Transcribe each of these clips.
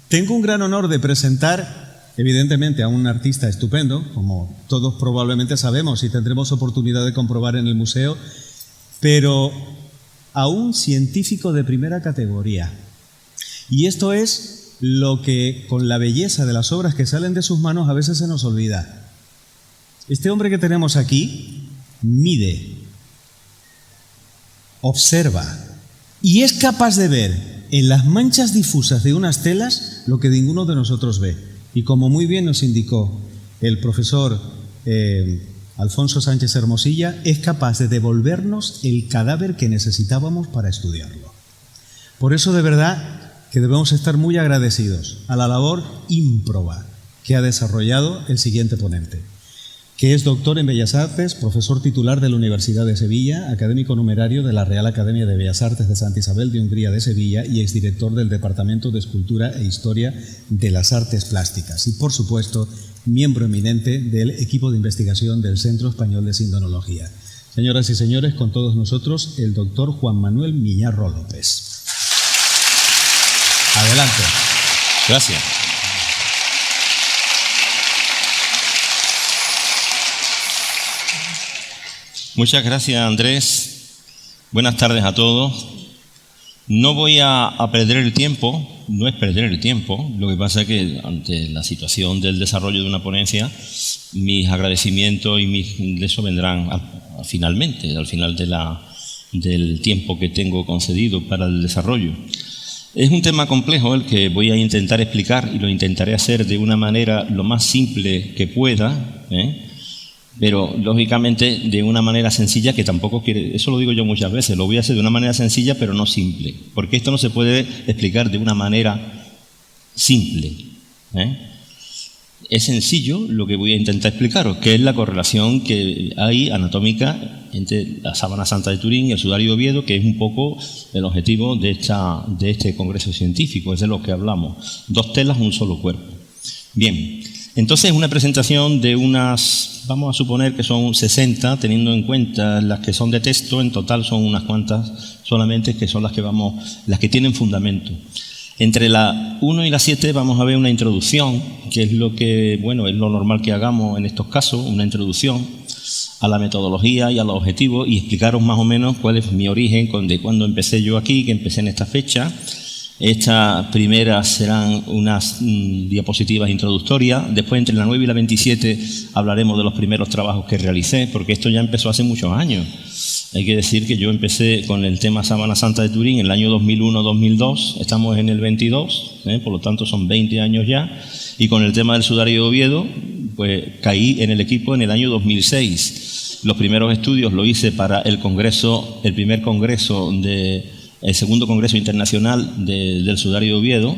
Tengo un gran honor de presentar, evidentemente, a un artista estupendo, como todos probablemente sabemos y tendremos oportunidad de comprobar en el museo, pero a un científico de primera categoría. Y esto es lo que, con la belleza de las obras que salen de sus manos, a veces se nos olvida. Este hombre que tenemos aquí mide, observa y es capaz de ver en las manchas difusas de unas telas lo que ninguno de nosotros ve. Y como muy bien nos indicó el profesor Alfonso Sánchez Hermosilla, es capaz de devolvernos el cadáver que necesitábamos para estudiarlo. Por eso, de verdad, que debemos estar muy agradecidos a la labor ímproba que ha desarrollado el siguiente ponente, que es doctor en Bellas Artes, profesor titular de la Universidad de Sevilla, académico numerario de la Real Academia de Bellas Artes de Santa Isabel de Hungría de Sevilla y exdirector del Departamento de Escultura e Historia de las Artes Plásticas y, por supuesto, miembro eminente del equipo de investigación del Centro Español de Sindonología. Señoras y señores, con todos nosotros el doctor Juan Manuel Miñarro López. Adelante. Gracias. Muchas gracias, Andrés. Buenas tardes a todos. No voy a perder el tiempo, no es perder el tiempo, lo que pasa es que ante la situación del desarrollo de una ponencia, mis agradecimientos y de eso vendrán finalmente, al final del tiempo que tengo concedido para el desarrollo. Es un tema complejo el que voy a intentar explicar y lo intentaré hacer de una manera lo más simple que pueda, pero lógicamente de una manera sencilla que tampoco quiere, eso lo digo yo muchas veces, lo voy a hacer de una manera sencilla pero no simple, porque esto no se puede explicar de una manera simple. Es sencillo lo que voy a intentar explicaros, que es la correlación que hay anatómica entre la sábana santa de Turín y el sudario de Oviedo, que es un poco el objetivo de este congreso científico, es de lo que hablamos. 2 telas, un solo cuerpo. Bien, entonces una presentación de unas, vamos a suponer que son 60, teniendo en cuenta las que son de texto, en total son unas cuantas solamente, que son las que tienen fundamento. Entre la 1 y la 7 vamos a ver una introducción, que es lo que, bueno, es lo normal que hagamos en estos casos, una introducción a la metodología y a los objetivos y explicaros más o menos cuál es mi origen, de cuándo empecé yo aquí, que empecé en esta fecha. Estas primeras serán unas diapositivas introductorias. Después, entre la 9 y la 27, hablaremos de los primeros trabajos que realicé, porque esto ya empezó hace muchos años. Hay que decir que yo empecé con el tema Sábana Santa de Turín en el año 2001-2002. Estamos en el 22, por lo tanto son 20 años ya. Y con el tema del sudario de Oviedo, pues caí en el equipo en el año 2006. Los primeros estudios lo hice para el segundo Congreso Internacional del Sudario de Oviedo,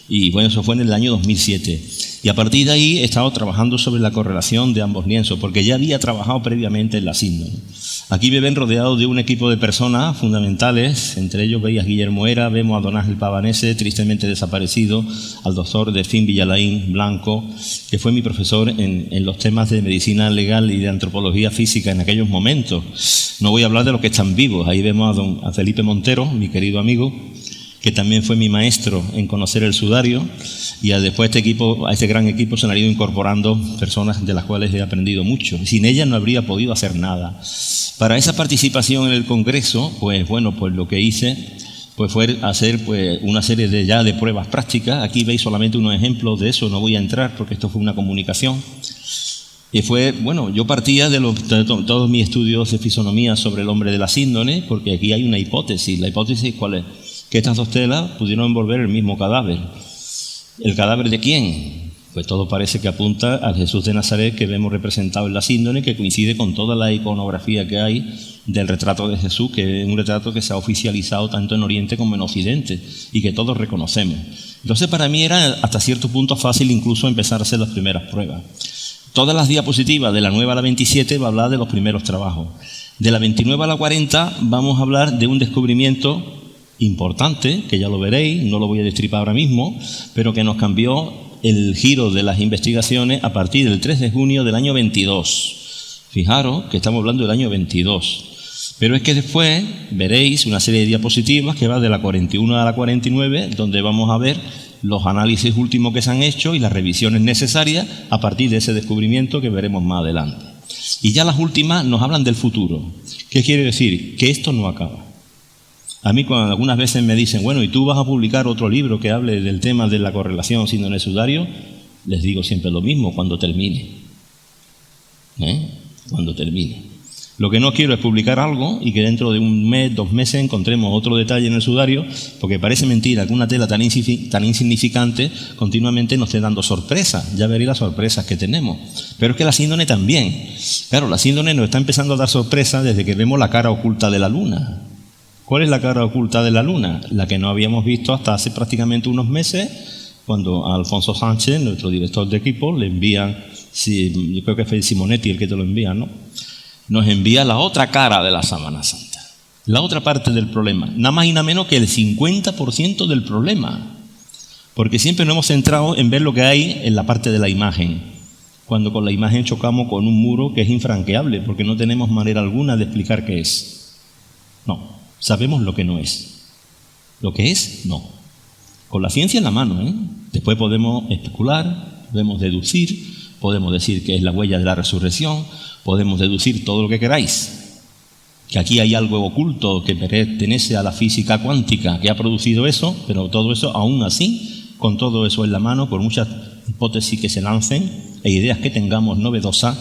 y bueno, eso fue en el año 2007. Y a partir de ahí he estado trabajando sobre la correlación de ambos lienzos, porque ya había trabajado previamente en la síndrome. Aquí me ven rodeado de un equipo de personas fundamentales, entre ellos veis a Guillermo Era, vemos a Don Ángel Pavanese, tristemente desaparecido, al doctor Delfín Villalain Blanco, que fue mi profesor en los temas de medicina legal y de antropología física en aquellos momentos. No voy a hablar de los que están vivos, ahí vemos a Felipe Montero, mi querido amigo, que también fue mi maestro en conocer el sudario, y después a este gran equipo se han ido incorporando personas de las cuales he aprendido mucho. Sin ellas no habría podido hacer nada. Para esa participación en el congreso, pues lo que hice fue hacer una serie de pruebas prácticas. Aquí veis solamente unos ejemplos de eso, no voy a entrar porque esto fue una comunicación. Y yo partía de todos mis estudios de fisonomía sobre el hombre de la síndone, porque aquí hay una hipótesis. La hipótesis, ¿cuál es? Que estas 2 telas pudieron envolver el mismo cadáver. ¿El cadáver de quién? Pues todo parece que apunta al Jesús de Nazaret que vemos representado en la síndone, que coincide con toda la iconografía que hay del retrato de Jesús, que es un retrato que se ha oficializado tanto en Oriente como en Occidente y que todos reconocemos. Entonces, para mí era hasta cierto punto fácil incluso empezar a hacer las primeras pruebas. Todas las diapositivas de la 9 a la 27 va a hablar de los primeros trabajos. De la 29 a la 40 vamos a hablar de un descubrimiento importante, que ya lo veréis, no lo voy a destripar ahora mismo, pero que nos cambió el giro de las investigaciones a partir del 3 de junio del año 22. Fijaros que estamos hablando del año 22. Pero es que después veréis una serie de diapositivas que va de la 41 a la 49, donde vamos a ver los análisis últimos que se han hecho y las revisiones necesarias a partir de ese descubrimiento que veremos más adelante. Y ya las últimas nos hablan del futuro. ¿Qué quiere decir? Que esto no acaba. A mí cuando algunas veces me dicen, bueno, ¿y tú vas a publicar otro libro que hable del tema de la correlación síndrome-sudario? Les digo siempre lo mismo, cuando termine. Cuando termine. Lo que no quiero es publicar algo y que dentro de un mes, 2 meses encontremos otro detalle en el sudario, porque parece mentira que una tela tan insignificante continuamente nos esté dando sorpresas. Ya veréis las sorpresas que tenemos. Pero es que la síndrome también. Claro, la síndrome nos está empezando a dar sorpresas desde que vemos la cara oculta de la luna. ¿Cuál es la cara oculta de la luna? La que no habíamos visto hasta hace prácticamente unos meses, cuando a Alfonso Sánchez, nuestro director de equipo, le envían, yo creo que fue Simonetti el que te lo envía, ¿no? Nos envía la otra cara de la Sábana Santa, la otra parte del problema, nada más y nada menos que el 50% del problema, porque siempre nos hemos centrado en ver lo que hay en la parte de la imagen, cuando con la imagen chocamos con un muro que es infranqueable, porque no tenemos manera alguna de explicar qué es. No, sabemos lo que no es. Lo que es, no. Con la ciencia en la mano, Después podemos especular, podemos deducir, podemos decir que es la huella de la resurrección, podemos deducir todo lo que queráis, que aquí hay algo oculto que pertenece a la física cuántica que ha producido eso, pero todo eso, aún así, con todo eso en la mano, por muchas hipótesis que se lancen e ideas que tengamos novedosas,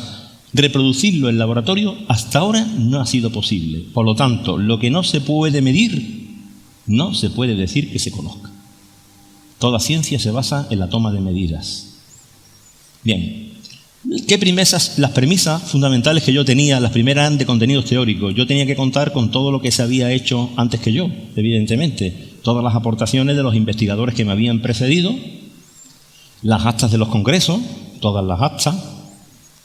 reproducirlo en laboratorio hasta ahora no ha sido posible. Por lo tanto, lo que no se puede medir, no se puede decir que se conozca. Toda ciencia se basa en la toma de medidas. Bien. Las premisas fundamentales que yo tenía, las primeras eran de contenidos teóricos. Yo tenía que contar con todo lo que se había hecho antes que yo, evidentemente. Todas las aportaciones de los investigadores que me habían precedido, las actas de los congresos, todas las actas,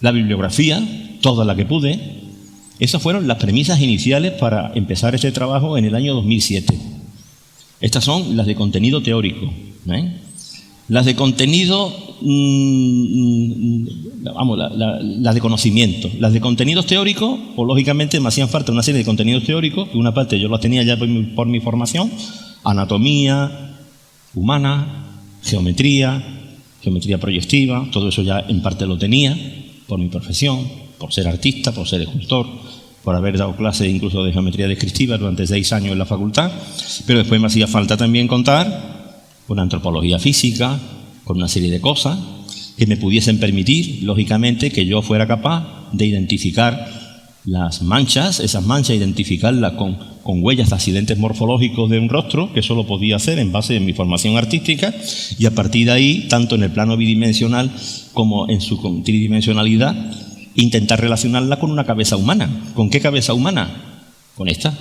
la bibliografía, toda la que pude. Esas fueron las premisas iniciales para empezar este trabajo en el año 2007. Estas son las de contenido teórico. Las de contenido, las de conocimiento. Las de contenidos teóricos, pues lógicamente me hacían falta una serie de contenidos teóricos, que una parte yo las tenía ya por mi formación, anatomía humana, geometría proyectiva, todo eso ya en parte lo tenía por mi profesión, por ser artista, por ser escultor, por haber dado clases incluso de geometría descriptiva durante 6 años en la facultad, pero después me hacía falta también contar con antropología física, con una serie de cosas que me pudiesen permitir, lógicamente, que yo fuera capaz de identificar las manchas, esas manchas, identificarlas con huellas de accidentes morfológicos de un rostro, que eso lo podía hacer en base a mi formación artística, y a partir de ahí, tanto en el plano bidimensional como en su tridimensionalidad, intentar relacionarla con una cabeza humana. ¿Con qué cabeza humana? Con esta.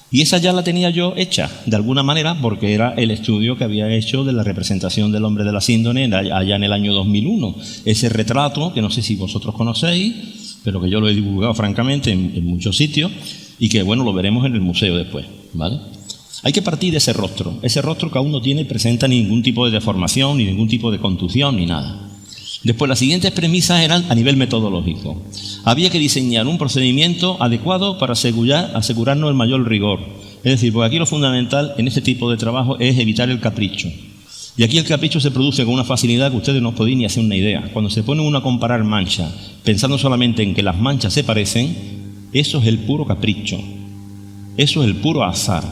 Y esa ya la tenía yo hecha, de alguna manera, porque era el estudio que había hecho de la representación del hombre de la síndrome allá en el año 2001. Ese retrato, que no sé si vosotros conocéis, pero que yo lo he divulgado francamente en muchos sitios, y que, bueno, lo veremos en el museo después, ¿vale? Hay que partir de ese rostro que aún no tiene y presenta ningún tipo de deformación, ni ningún tipo de contusión, ni nada. Después, las siguientes premisas eran a nivel metodológico. Había que diseñar un procedimiento adecuado para asegurarnos el mayor rigor. Es decir, porque aquí lo fundamental en este tipo de trabajo es evitar el capricho. Y aquí el capricho se produce con una facilidad que ustedes no podéis ni hacer una idea. Cuando se pone uno a comparar manchas, pensando solamente en que las manchas se parecen, eso es el puro capricho. Eso es el puro azar.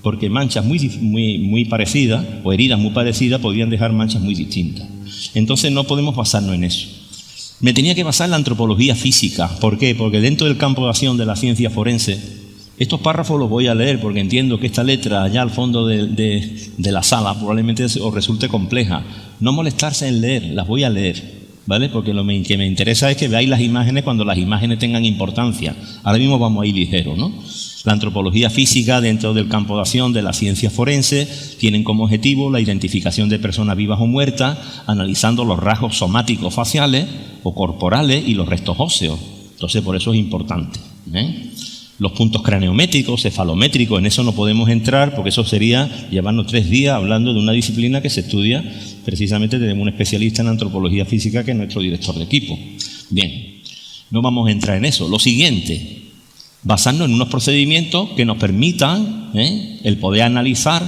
Porque manchas muy parecidas, o heridas muy parecidas, podían dejar manchas muy distintas. Entonces no podemos basarnos en eso. Me tenía que basar en la antropología física. ¿Por qué? Porque dentro del campo de acción de la ciencia forense, estos párrafos los voy a leer porque entiendo que esta letra allá al fondo de la sala probablemente os resulte compleja. No molestarse en leer, las voy a leer, ¿vale? Porque lo que me interesa es que veáis las imágenes cuando las imágenes tengan importancia. Ahora mismo vamos a ir ligero, ¿no? La antropología física dentro del campo de acción de la ciencia forense tienen como objetivo la identificación de personas vivas o muertas, analizando los rasgos somáticos faciales o corporales y los restos óseos. Entonces, por eso es importante, Los puntos craneométricos, cefalométricos, en eso no podemos entrar porque eso sería llevarnos 3 días hablando de una disciplina que se estudia, precisamente tenemos un especialista en antropología física que es nuestro director de equipo. Bien, no vamos a entrar en eso. Lo siguiente, basarnos en unos procedimientos que nos permitan el poder analizar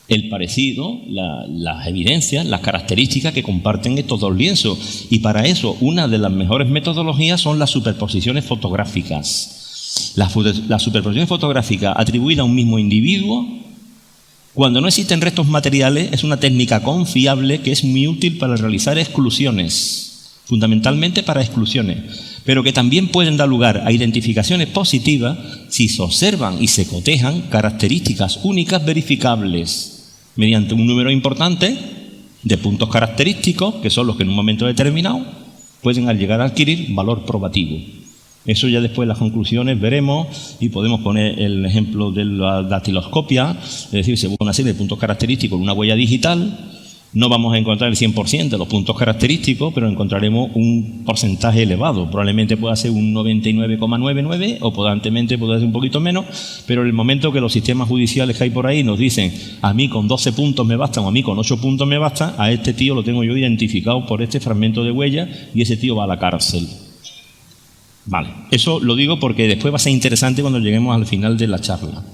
el parecido, las evidencias, las características que comparten estos dos lienzos. Y para eso, una de las mejores metodologías son las superposiciones fotográficas. La superposición fotográfica atribuida a un mismo individuo, cuando no existen restos materiales, es una técnica confiable que es muy útil para realizar exclusiones, fundamentalmente para exclusiones, pero que también pueden dar lugar a identificaciones positivas si se observan y se cotejan características únicas verificables mediante un número importante de puntos característicos, que son los que en un momento determinado pueden llegar a adquirir valor probativo. Eso ya después las conclusiones veremos, y podemos poner el ejemplo de la dactiloscopia, es decir, se busca una serie de puntos característicos en una huella digital. No vamos a encontrar el 100% de los puntos característicos, pero encontraremos un porcentaje elevado. Probablemente pueda ser un 99,99 o potentemente pueda ser un poquito menos, pero en el momento que los sistemas judiciales que hay por ahí nos dicen a mí con 12 puntos me bastan o a mí con 8 puntos me basta, a este tío lo tengo yo identificado por este fragmento de huella y ese tío va a la cárcel. Vale, eso lo digo porque después va a ser interesante cuando lleguemos al final de la charla.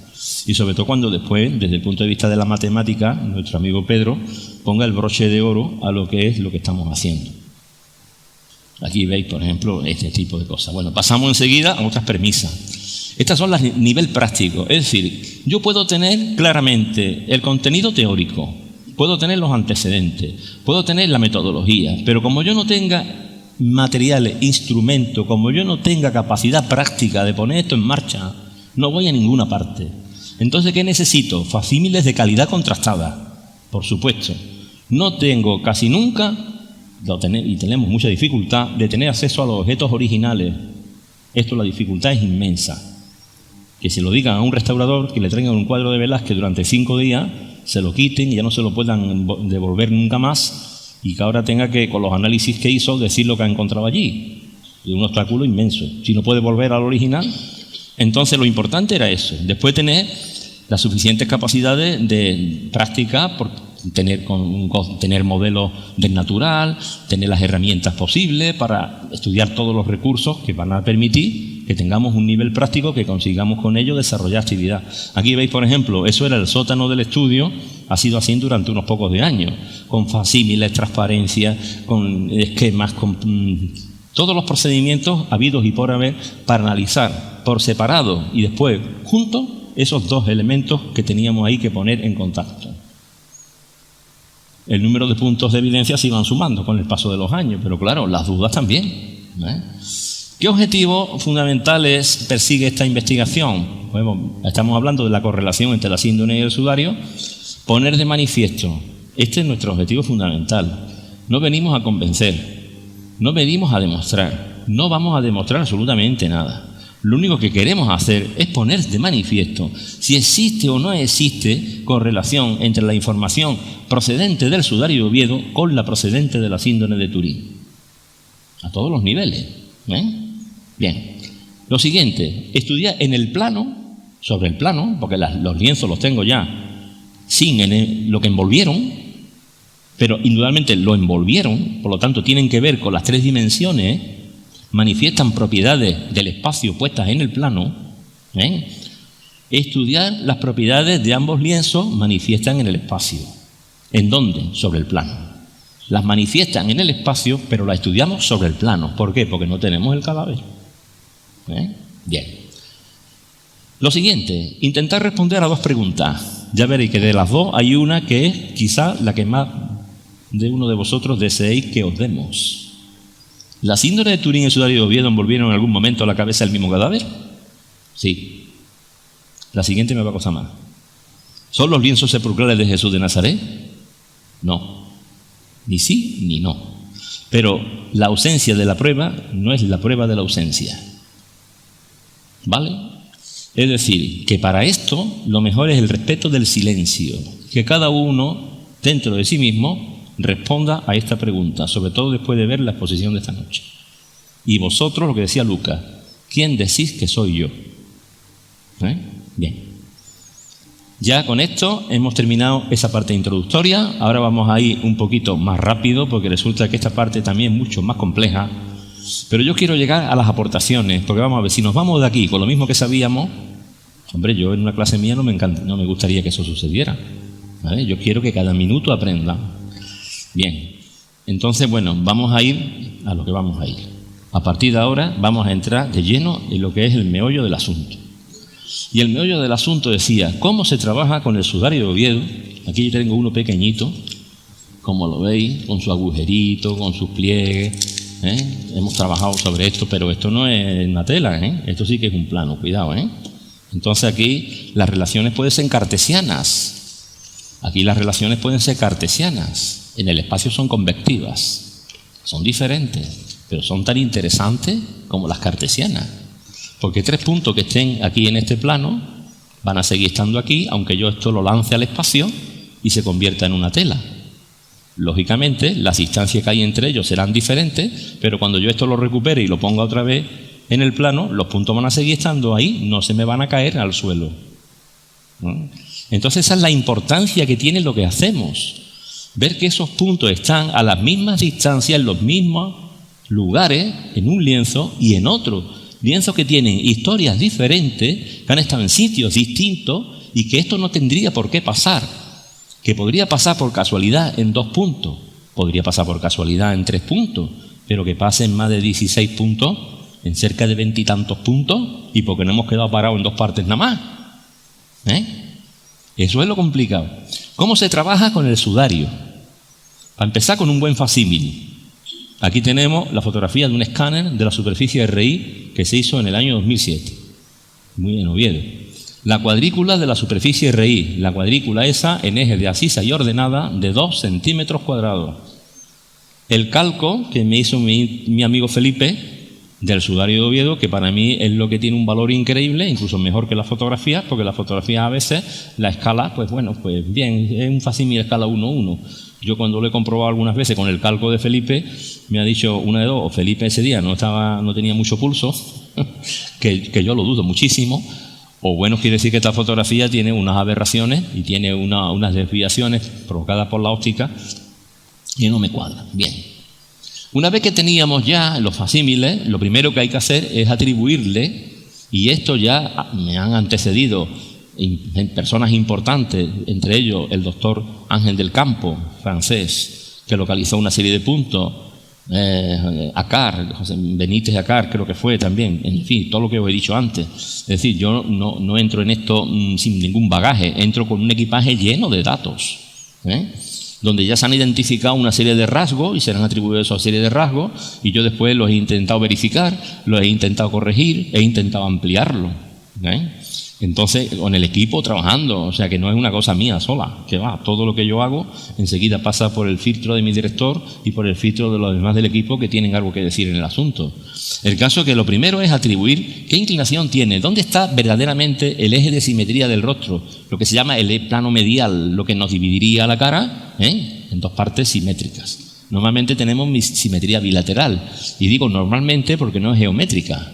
Y sobre todo cuando después, desde el punto de vista de la matemática, nuestro amigo Pedro ponga el broche de oro a lo que es lo que estamos haciendo. Aquí veis, por ejemplo, este tipo de cosas. Bueno, pasamos enseguida a otras premisas. Estas son las nivel práctico. Es decir, yo puedo tener claramente el contenido teórico, puedo tener los antecedentes, puedo tener la metodología, pero como yo no tenga materiales, instrumentos, como yo no tenga capacidad práctica de poner esto en marcha, no voy a ninguna parte. Entonces, ¿qué necesito? Facsímiles de calidad contrastada, por supuesto. No tengo casi nunca, y tenemos mucha dificultad, de tener acceso a los objetos originales. Esto, la dificultad es inmensa. Que se lo digan a un restaurador, que le traigan un cuadro de Velázquez durante 5 días, se lo quiten y ya no se lo puedan devolver nunca más, y que ahora tenga que, con los análisis que hizo, decir lo que ha encontrado allí. Es un obstáculo inmenso. Si no puede volver al original. Entonces lo importante era eso, después tener las suficientes capacidades de práctica, por tener modelos del natural, tener las herramientas posibles para estudiar todos los recursos que van a permitir que tengamos un nivel práctico que consigamos con ello desarrollar actividad. Aquí veis, por ejemplo, eso era el sótano del estudio, ha sido así durante unos pocos de años, con facsímiles, transparencia, con esquemas, con todos los procedimientos habidos y por haber para analizar por separado y después juntos esos dos elementos que teníamos ahí que poner en contacto. El número de puntos de evidencia se iban sumando con el paso de los años, pero claro, las dudas también. ¿Qué objetivos fundamentales persigue esta investigación? Bueno, estamos hablando de la correlación entre la síndrome y el sudario. Poner de manifiesto, este es nuestro objetivo fundamental. No venimos a convencer, no venimos a demostrar, no vamos a demostrar absolutamente nada. Lo único que queremos hacer es poner de manifiesto si existe o no existe correlación entre la información procedente del sudario de Oviedo con la procedente de la síndrome de Turín. A todos los niveles. Bien. Lo siguiente, estudiar en el plano, sobre el plano, porque los lienzos los tengo ya sin lo que envolvieron, pero indudablemente lo envolvieron, por lo tanto tienen que ver con las 3 dimensiones, manifiestan propiedades del espacio puestas en el plano. Estudiar las propiedades de ambos lienzos manifiestan en el espacio. ¿En dónde? Sobre el plano. Las manifiestan en el espacio, pero las estudiamos sobre el plano. ¿Por qué? Porque no tenemos el cadáver. Bien. Lo siguiente, intentar responder a 2 preguntas. Ya veréis que de las 2 hay una que es quizá la que más de uno de vosotros deseéis que os demos. ¿La síndrome de Turín y el sudario de Oviedo envolvieron en algún momento la cabeza del mismo cadáver? Sí. La siguiente me va a costar más. ¿Son los lienzos sepulcrales de Jesús de Nazaret? No. Ni sí ni no. Pero la ausencia de la prueba no es la prueba de la ausencia. ¿Vale? Es decir, que para esto lo mejor es el respeto del silencio. Que cada uno, dentro de sí mismo, responda a esta pregunta, sobre todo después de ver la exposición de esta noche. Y vosotros, lo que decía Lucas, ¿quién decís que soy yo? Bien. Ya con esto hemos terminado esa parte introductoria. Ahora vamos a ir un poquito más rápido porque resulta que esta parte también es mucho más compleja. Pero yo quiero llegar a las aportaciones, porque vamos a ver, si nos vamos de aquí con lo mismo que sabíamos, hombre, yo en una clase mía no me gustaría que eso sucediera. ¿vale? Yo quiero que cada minuto aprendan. Bien, entonces, bueno, vamos a ir a lo que vamos a ir. A partir de ahora vamos a entrar de lleno en lo que es el meollo del asunto. Y el meollo del asunto decía, ¿cómo se trabaja con el sudario de Oviedo? Aquí yo tengo uno pequeñito, como lo veis, con su agujerito, con sus pliegues, ¿eh? Hemos trabajado sobre esto, pero esto no es una tela, ¿eh? Esto sí que es un plano, cuidado, ¿eh? Entonces aquí las relaciones pueden ser cartesianas. Aquí las relaciones pueden ser cartesianas. En el espacio son convectivas. Son diferentes, pero son tan interesantes como las cartesianas. Porque 3 puntos que estén aquí en este plano van a seguir estando aquí, aunque yo esto lo lance al espacio y se convierta en una tela. Lógicamente, las distancias que hay entre ellos serán diferentes, pero cuando yo esto lo recupere y lo ponga otra vez en el plano, los puntos van a seguir estando ahí, no se me van a caer al suelo. ¿No? Entonces esa es la importancia que tiene lo que hacemos. Ver que esos puntos están a las mismas distancias, en los mismos lugares, en un lienzo y en otro. Lienzos que tienen historias diferentes, que han estado en sitios distintos y que esto no tendría por qué pasar. Que podría pasar por casualidad en 2 puntos, podría pasar por casualidad en 3 puntos, pero que pase en más de 16 puntos, en cerca de 20 y tantos puntos, y porque no hemos quedado parados en 2 partes nada más. Eso es lo complicado. ¿Cómo se trabaja con el sudario? Para empezar, con un buen facímil. Aquí tenemos la fotografía de un escáner de la superficie RI que se hizo en el año 2007, muy en Oviedo. La cuadrícula de la superficie RI, la cuadrícula esa en eje de abscisa y ordenada de 2 centímetros cuadrados. El calco que me hizo mi amigo Felipe del sudario de Oviedo, que para mí es lo que tiene un valor increíble, incluso mejor que las fotografías, porque las fotografías a veces, la escala, pues bueno, pues bien, es un facímil escala 1:1. Yo cuando lo he comprobado algunas veces con el calco de Felipe, me ha dicho una de dos, o Felipe ese día no tenía mucho pulso, que yo lo dudo muchísimo, o bueno, quiere decir que esta fotografía tiene unas aberraciones y tiene unas desviaciones provocadas por la óptica y no me cuadran. Bien. Una vez que teníamos ya los facímiles, lo primero que hay que hacer es atribuirle, y esto ya me han antecedido en personas importantes, entre ellos el doctor Ángel del Campo, francés, que localizó una serie de puntos, Acar, José Benítez Acar creo que fue también, en fin, todo lo que os he dicho antes. Es decir, yo no entro en esto sin ningún bagaje, entro con un equipaje lleno de datos, donde ya se han identificado una serie de rasgos y se han atribuido esa serie de rasgos, y yo después los he intentado verificar, los he intentado corregir, he intentado ampliarlo. Entonces, con el equipo trabajando, o sea que no es una cosa mía sola, que va, todo lo que yo hago enseguida pasa por el filtro de mi director y por el filtro de los demás del equipo que tienen algo que decir en el asunto. El caso es que lo primero es atribuir qué inclinación tiene, dónde está verdaderamente el eje de simetría del rostro, lo que se llama el plano medial, lo que nos dividiría la cara en 2 partes simétricas. Normalmente tenemos simetría bilateral, y digo normalmente porque no es geométrica,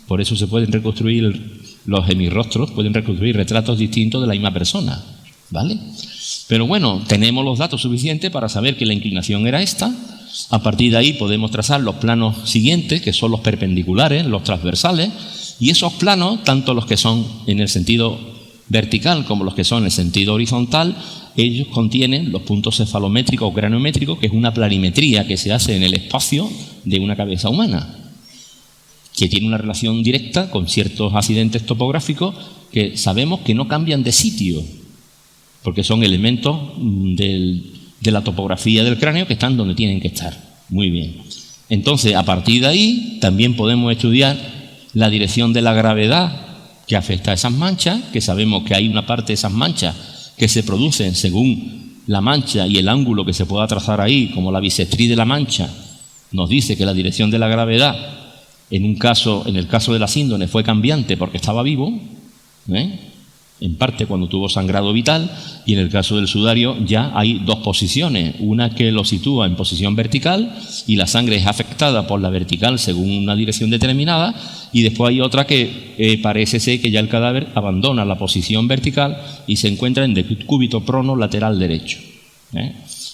por eso se pueden reconstruir los hemirrostros, pueden reconstruir retratos distintos de la misma persona, ¿vale? Pero bueno, tenemos los datos suficientes para saber que la inclinación era esta. A partir de ahí podemos trazar los planos siguientes, que son los perpendiculares, los transversales, y esos planos, tanto los que son en el sentido vertical como los que son en el sentido horizontal, ellos contienen los puntos cefalométricos o craniométricos, que es una planimetría que se hace en el espacio de una cabeza humana, que tiene una relación directa con ciertos accidentes topográficos que sabemos que no cambian de sitio, porque son elementos de la topografía del cráneo que están donde tienen que estar. Muy bien. Entonces, a partir de ahí, también podemos estudiar la dirección de la gravedad que afecta a esas manchas, que sabemos que hay una parte de esas manchas que se producen según la mancha y el ángulo que se pueda trazar ahí, como la bisectriz de la mancha, nos dice que la dirección de la gravedad en el caso de la síndrome fue cambiante porque estaba vivo, en parte cuando tuvo sangrado vital, y en el caso del sudario ya hay 2 posiciones, una que lo sitúa en posición vertical y la sangre es afectada por la vertical según una dirección determinada, y después hay otra que parece ser que ya el cadáver abandona la posición vertical y se encuentra en decúbito prono lateral derecho.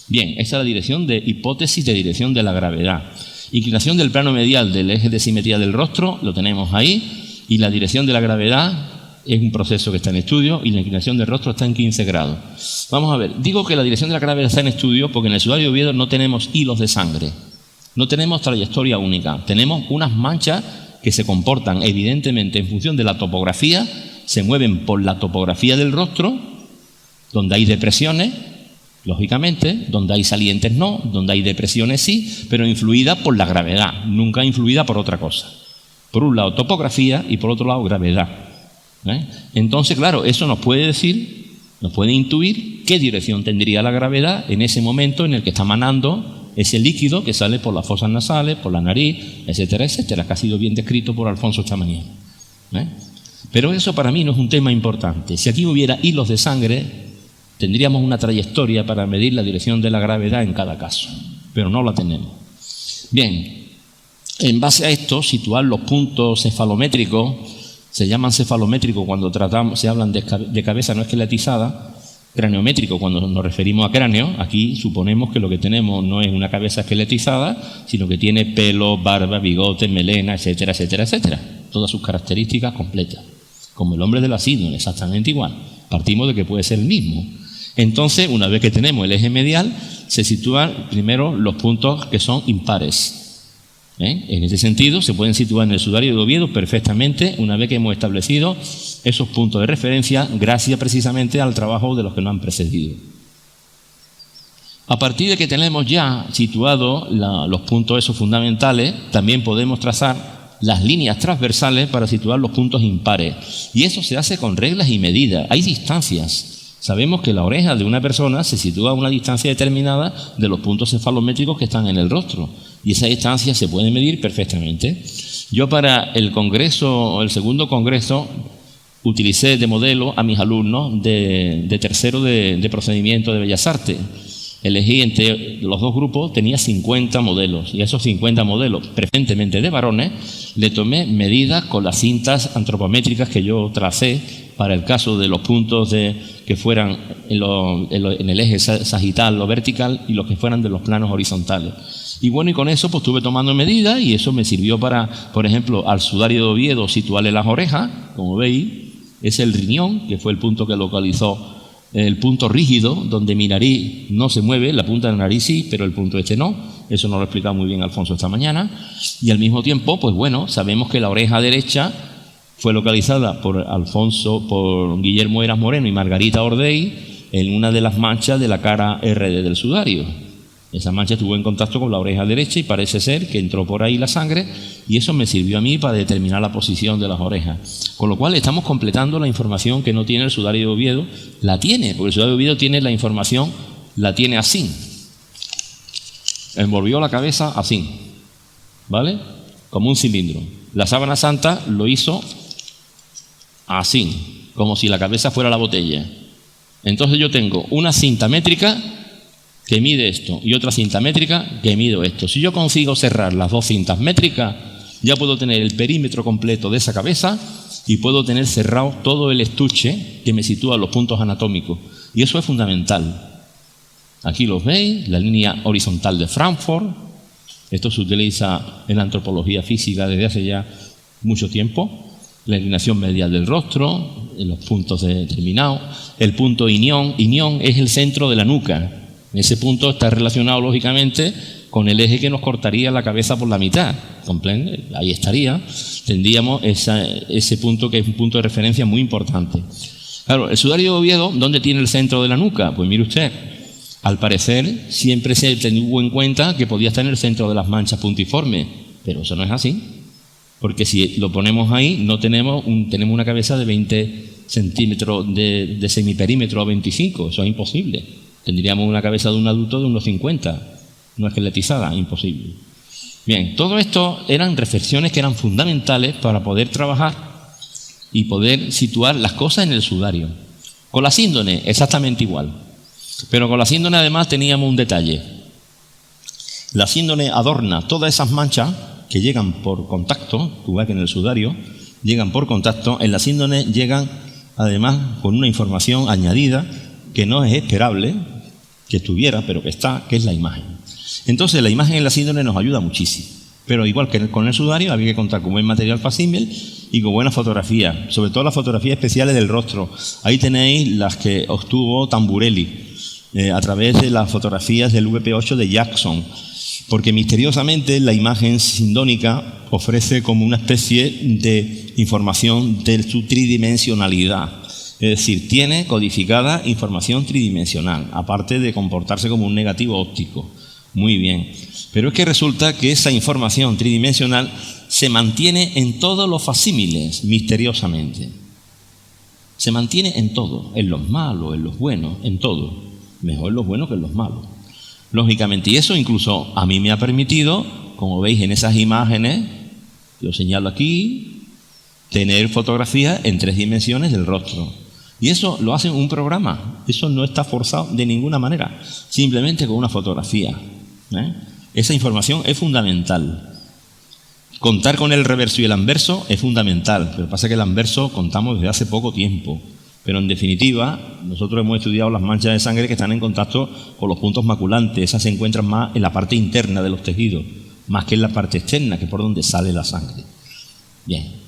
Bien, esa es la dirección de hipótesis de dirección de la gravedad. Inclinación del plano medial del eje de simetría del rostro, lo tenemos ahí, y la dirección de la gravedad es un proceso que está en estudio y la inclinación del rostro está en 15 grados. Vamos a ver, digo que la dirección de la gravedad está en estudio porque en el sudario de Oviedo no tenemos hilos de sangre, no tenemos trayectoria única, tenemos unas manchas que se comportan evidentemente en función de la topografía, se mueven por la topografía del rostro, donde hay depresiones, lógicamente, donde hay salientes no, donde hay depresiones sí, pero influida por la gravedad, nunca influida por otra cosa. Por un lado topografía y por otro lado gravedad. Entonces, claro, eso nos puede decir, nos puede intuir qué dirección tendría la gravedad en ese momento en el que está manando ese líquido que sale por las fosas nasales, por la nariz, etcétera, etcétera, que ha sido bien descrito por Alfonso esta mañana. Pero eso para mí no es un tema importante. Si aquí hubiera hilos de sangre, tendríamos una trayectoria para medir la dirección de la gravedad en cada caso, pero no la tenemos. Bien, en base a esto, situar los puntos cefalométricos. Se llaman cefalométricos cuando se hablan de cabeza no esqueletizada, craniométrico cuando nos referimos a cráneo. Aquí suponemos que lo que tenemos no es una cabeza esqueletizada, sino que tiene pelo, barba, bigote, melena, etcétera, etcétera, etcétera. Todas sus características completas. Como el hombre de la síndrome, exactamente igual. Partimos de que puede ser el mismo. Entonces, una vez que tenemos el eje medial, se sitúan primero los puntos que son impares. En ese sentido, se pueden situar en el sudario de Oviedo perfectamente una vez que hemos establecido esos puntos de referencia gracias precisamente al trabajo de los que nos han precedido. A partir de que tenemos ya situados los puntos esos fundamentales, también podemos trazar las líneas transversales para situar los puntos impares. Y eso se hace con reglas y medidas. Hay distancias. Sabemos que la oreja de una persona se sitúa a una distancia determinada de los puntos cefalométricos que están en el rostro. Y esa distancia se puede medir perfectamente. Yo para el congreso, el segundo congreso, utilicé de modelo a mis alumnos de tercero de procedimiento de Bellas Artes. Elegí entre los dos grupos, tenía 50 modelos. Y a esos 50 modelos, preferentemente de varones, le tomé medidas con las cintas antropométricas que yo tracé para el caso de los puntos que fueran en el eje sagital o vertical y los que fueran de los planos horizontales. Y bueno, y con eso pues estuve tomando medidas y eso me sirvió para, por ejemplo, al sudario de Oviedo situarle las orejas, como veis, es el riñón, que fue el punto que localizó el punto rígido, donde mi nariz no se mueve, la punta de la nariz sí, pero el punto este no. Eso nos lo ha explicado muy bien Alfonso esta mañana. Y al mismo tiempo, pues bueno, sabemos que la oreja derecha fue localizada por Guillermo Eras Moreno y Margarita Ordey en una de las manchas de la cara RD del sudario. Esa mancha estuvo en contacto con la oreja derecha y parece ser que entró por ahí la sangre y eso me sirvió a mí para determinar la posición de las orejas. Con lo cual estamos completando la información que no tiene el sudario de Oviedo. La tiene, porque el sudario de Oviedo tiene la información, la tiene así. Envolvió la cabeza así, ¿vale? Como un cilindro. La sábana santa lo hizo así, como si la cabeza fuera la botella. Entonces yo tengo una cinta métrica que mide esto y otra cinta métrica que mide esto. Si yo consigo cerrar las dos cintas métricas, ya puedo tener el perímetro completo de esa cabeza y puedo tener cerrado todo el estuche que me sitúa los puntos anatómicos. Y eso es fundamental. Aquí los veis, la línea horizontal de Frankfurt. Esto se utiliza en la antropología física desde hace ya mucho tiempo. La inclinación medial del rostro, en los puntos determinados. El punto inión es el centro de la nuca. Ese punto está relacionado lógicamente con el eje que nos cortaría la cabeza por la mitad. ¿Comprende? Ahí estaría. Tendríamos ese punto que es un punto de referencia muy importante. Claro, el sudario de Oviedo, ¿dónde tiene el centro de la nuca? Pues mire usted, al parecer siempre se tuvo en cuenta que podía estar en el centro de las manchas puntiformes, pero eso no es así. Porque si lo ponemos ahí, no tenemos una cabeza de 20 centímetros de semiperímetro a 25, eso es imposible. Tendríamos una cabeza de un adulto de unos 50, no esqueletizada, imposible. Bien, todo esto eran reflexiones que eran fundamentales para poder trabajar y poder situar las cosas en el sudario. Con la síndrome, exactamente igual. Pero con la síndrome además teníamos un detalle. La síndrome adorna todas esas manchas que llegan por contacto, igual que en el sudario, llegan por contacto. En la síndrome llegan además con una información añadida que no es esperable que estuviera, pero que está, que es la imagen. Entonces la imagen en la síndrome nos ayuda muchísimo, pero igual que con el sudario había que contar con buen material facsímil y con buenas fotografías, sobre todo las fotografías especiales del rostro. Ahí tenéis las que obtuvo Tamburelli a través de las fotografías del VP8 de Jackson, porque misteriosamente la imagen sindónica ofrece como una especie de información de su tridimensionalidad. Es decir, tiene codificada información tridimensional, aparte de comportarse como un negativo óptico. Muy bien. Pero es que resulta que esa información tridimensional se mantiene en todos los facsímiles, misteriosamente. Se mantiene en todo, en los malos, en los buenos, en todo. Mejor en los buenos que en los malos. Lógicamente, y eso incluso a mí me ha permitido, como veis en esas imágenes, yo señalo aquí, tener fotografías en 3 dimensiones del rostro. Y eso lo hace un programa, eso no está forzado de ninguna manera, simplemente con una fotografía. Esa información es fundamental. Contar con el reverso y el anverso es fundamental, pero pasa que el anverso contamos desde hace poco tiempo. Pero en definitiva, nosotros hemos estudiado las manchas de sangre que están en contacto con los puntos maculantes. Esas se encuentran más en la parte interna de los tejidos, más que en la parte externa, que es por donde sale la sangre. Bien.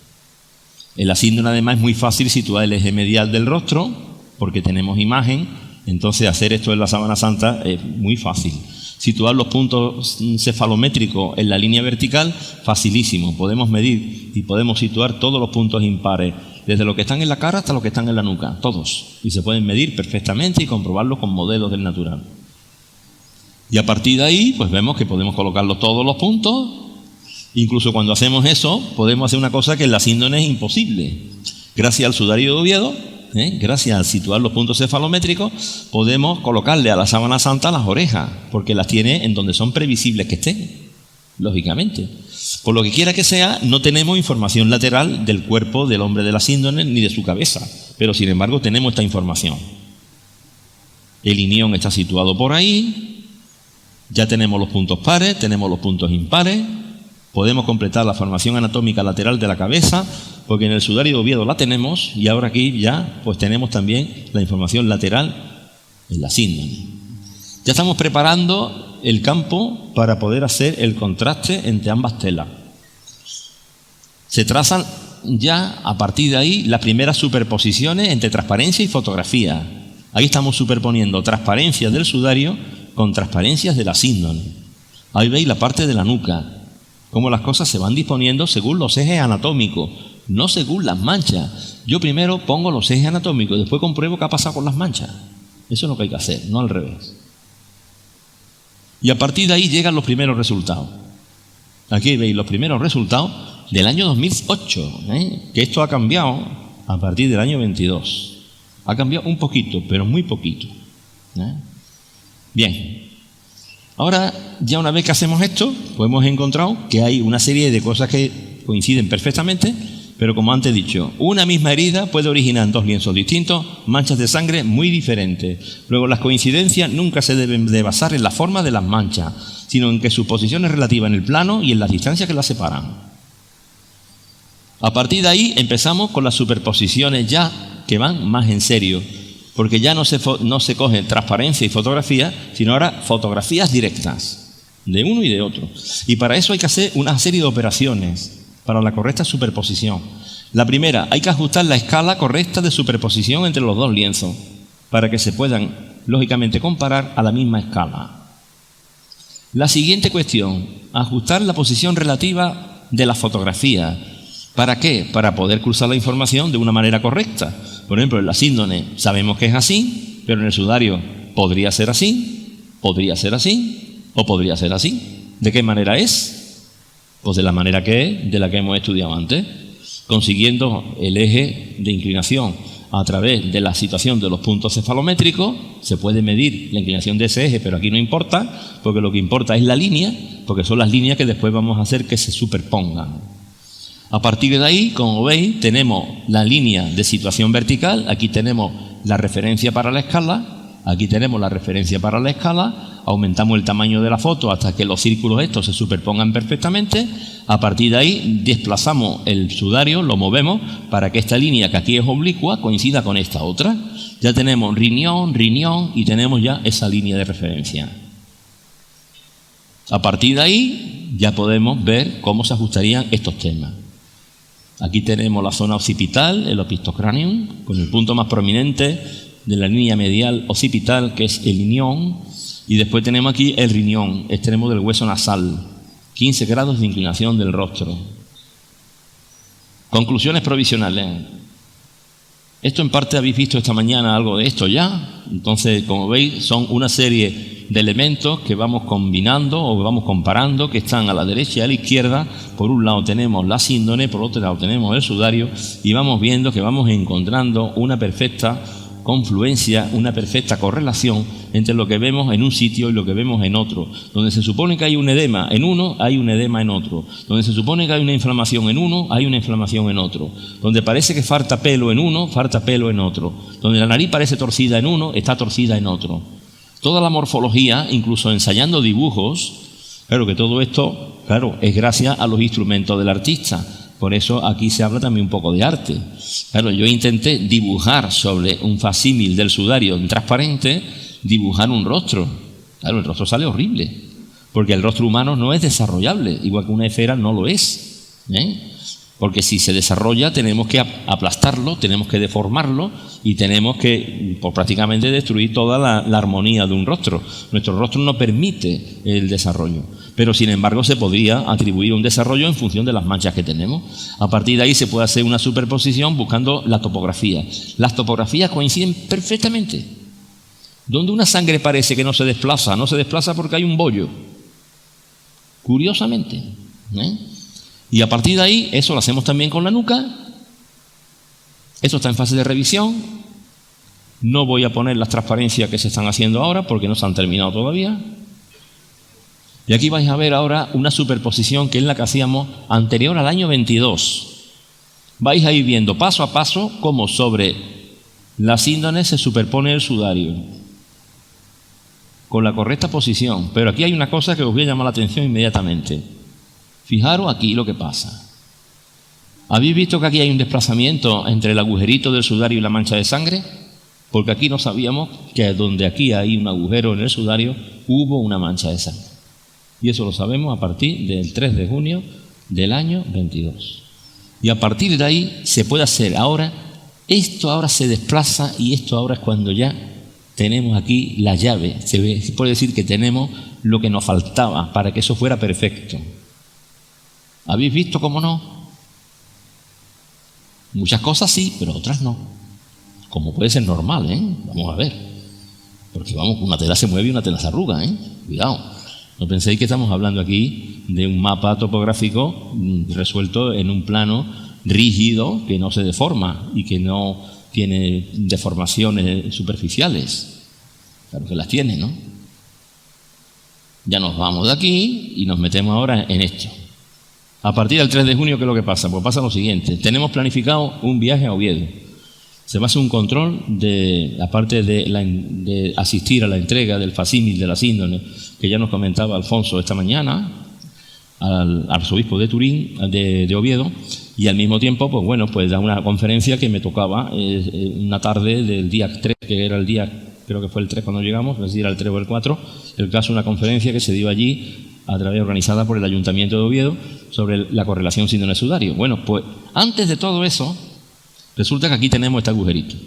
En la síndrome además es muy fácil situar el eje medial del rostro, porque tenemos imagen, entonces hacer esto en la sábana santa es muy fácil. Situar los puntos cefalométricos en la línea vertical, facilísimo. Podemos medir y podemos situar todos los puntos impares, desde los que están en la cara hasta los que están en la nuca, todos. Y se pueden medir perfectamente y comprobarlo con modelos del natural. Y a partir de ahí, pues vemos que podemos colocarlos todos los puntos. Incluso cuando hacemos eso, podemos hacer una cosa que en la síndrome es imposible. Gracias al sudario de Oviedo, gracias a situar los puntos cefalométricos, podemos colocarle a la sábana santa las orejas, porque las tiene en donde son previsibles que estén, lógicamente. Por lo que quiera que sea, no tenemos información lateral del cuerpo del hombre de la síndrome ni de su cabeza, pero sin embargo tenemos esta información. El ilión está situado por ahí, ya tenemos los puntos pares, tenemos los puntos impares, podemos completar la formación anatómica lateral de la cabeza, porque en el sudario de Oviedo la tenemos, y ahora aquí ya pues tenemos también la información lateral en la síndrome. Ya estamos preparando el campo para poder hacer el contraste entre ambas telas. Se trazan ya a partir de ahí las primeras superposiciones entre transparencia y fotografía. Ahí estamos superponiendo transparencias del sudario con transparencias de la síndrome. Ahí veis la parte de la nuca, cómo las cosas se van disponiendo según los ejes anatómicos, no según las manchas. Yo primero pongo los ejes anatómicos y después compruebo qué ha pasado con las manchas. Eso es lo que hay que hacer, no al revés. Y a partir de ahí llegan los primeros resultados. Aquí veis los primeros resultados del año 2008, que esto ha cambiado a partir del año 22. Ha cambiado un poquito, pero muy poquito. Bien. Ahora, ya una vez que hacemos esto, pues hemos encontrado que hay una serie de cosas que coinciden perfectamente, pero como antes he dicho, una misma herida puede originar en 2 lienzos distintos manchas de sangre muy diferentes. Luego, las coincidencias nunca se deben de basar en la forma de las manchas, sino en que su posición es relativa en el plano y en las distancias que las separan. A partir de ahí empezamos con las superposiciones ya que van más en serio, porque ya no se cogen transparencia y fotografía, sino ahora fotografías directas, de uno y de otro. Y para eso hay que hacer una serie de operaciones para la correcta superposición. La primera, hay que ajustar la escala correcta de superposición entre los 2 lienzos, para que se puedan, lógicamente, comparar a la misma escala. La siguiente cuestión, ajustar la posición relativa de la fotografía. ¿Para qué? Para poder cruzar la información de una manera correcta. Por ejemplo, en la síndrome sabemos que es así, pero en el sudario podría ser así, podría ser así o podría ser así. ¿De qué manera es? Pues de la manera que es, de la que hemos estudiado antes, consiguiendo el eje de inclinación a través de la situación de los puntos cefalométricos. Se puede medir la inclinación de ese eje, pero aquí no importa, porque lo que importa es la línea, porque son las líneas que después vamos a hacer que se superpongan. A partir de ahí, como veis, tenemos la línea de situación vertical, aquí tenemos la referencia para la escala, aquí tenemos la referencia para la escala, aumentamos el tamaño de la foto hasta que los círculos estos se superpongan perfectamente. A partir de ahí desplazamos el sudario, lo movemos para que esta línea que aquí es oblicua coincida con esta otra. Ya tenemos riñón, riñón y tenemos ya esa línea de referencia. A partir de ahí ya podemos ver cómo se ajustarían estos temas. Aquí tenemos la zona occipital, el opistocranium, con el punto más prominente de la línea medial occipital, que es el ilion, y después tenemos aquí el riñón, extremo del hueso nasal, 15 grados de inclinación del rostro. Conclusiones provisionales. Esto en parte habéis visto esta mañana algo de esto ya. Entonces, como veis, son una serie de elementos que vamos combinando o que vamos comparando, que están a la derecha y a la izquierda. Por un lado tenemos la síndone, por otro lado tenemos el sudario, y vamos viendo que vamos encontrando una perfecta confluencia, una perfecta correlación entre lo que vemos en un sitio y lo que vemos en otro. Donde se supone que hay un edema en uno, hay un edema en otro. Donde se supone que hay una inflamación en uno, hay una inflamación en otro. Donde parece que falta pelo en uno, falta pelo en otro. Donde la nariz parece torcida en uno, está torcida en otro. Toda la morfología, incluso ensayando dibujos, claro que todo esto, claro, es gracias a los instrumentos del artista. Por eso aquí se habla también un poco de arte. Claro, yo intenté dibujar sobre un facsímil del sudario en transparente, dibujar un rostro. Claro, el rostro sale horrible, porque el rostro humano no es desarrollable, igual que una esfera no lo es. Porque si se desarrolla tenemos que aplastarlo, tenemos que deformarlo y tenemos que prácticamente destruir toda la armonía de un rostro. Nuestro rostro no permite el desarrollo, pero sin embargo se podría atribuir un desarrollo en función de las manchas que tenemos. A partir de ahí se puede hacer una superposición buscando la topografía. Las topografías coinciden perfectamente. Donde una sangre parece que no se desplaza porque hay un bollo. Curiosamente. Y a partir de ahí, eso lo hacemos también con la nuca. Esto está en fase de revisión. No voy a poner las transparencias que se están haciendo ahora porque no se han terminado todavía. Y aquí vais a ver ahora una superposición que es la que hacíamos anterior al año 22. Vais a ir viendo paso a paso cómo sobre la síndone se superpone el sudario con la correcta posición. Pero aquí hay una cosa que os voy a llamar la atención inmediatamente. Fijaros aquí lo que pasa. ¿Habéis visto que aquí hay un desplazamiento entre el agujerito del sudario y la mancha de sangre? Porque aquí no sabíamos que donde aquí hay un agujero en el sudario hubo una mancha de sangre. Y eso lo sabemos a partir del 3 de junio del año 22. Y a partir de ahí se puede hacer ahora, esto ahora se desplaza y esto ahora es cuando ya tenemos aquí la llave. Se puede decir que tenemos lo que nos faltaba para que eso fuera perfecto. ¿Habéis visto cómo no? Muchas cosas sí, pero otras no. Como puede ser normal, Vamos a ver. Porque vamos, una tela se mueve y una tela se arruga, Cuidado. No penséis que estamos hablando aquí de un mapa topográfico resuelto en un plano rígido que no se deforma y que no tiene deformaciones superficiales. Claro que las tiene, ¿no? Ya nos vamos de aquí y nos metemos ahora en esto. A partir del 3 de junio, ¿qué es lo que pasa? Pues pasa lo siguiente. Tenemos planificado un viaje a Oviedo. Se va a hacer un control, aparte de asistir a la entrega del facsímil de la síndone, que ya nos comentaba Alfonso esta mañana, al arzobispo de Turín, de Oviedo, y al mismo tiempo, pues bueno, pues da una conferencia que me tocaba una tarde del día 3, que era el día, creo que fue el 3 cuando llegamos, es decir, era el 3 o el 4, el caso de una conferencia que se dio allí, a través organizada por el Ayuntamiento de Oviedo, sobre la correlación síndone-sudario. Bueno, pues antes de todo eso, resulta que aquí tenemos este agujerito.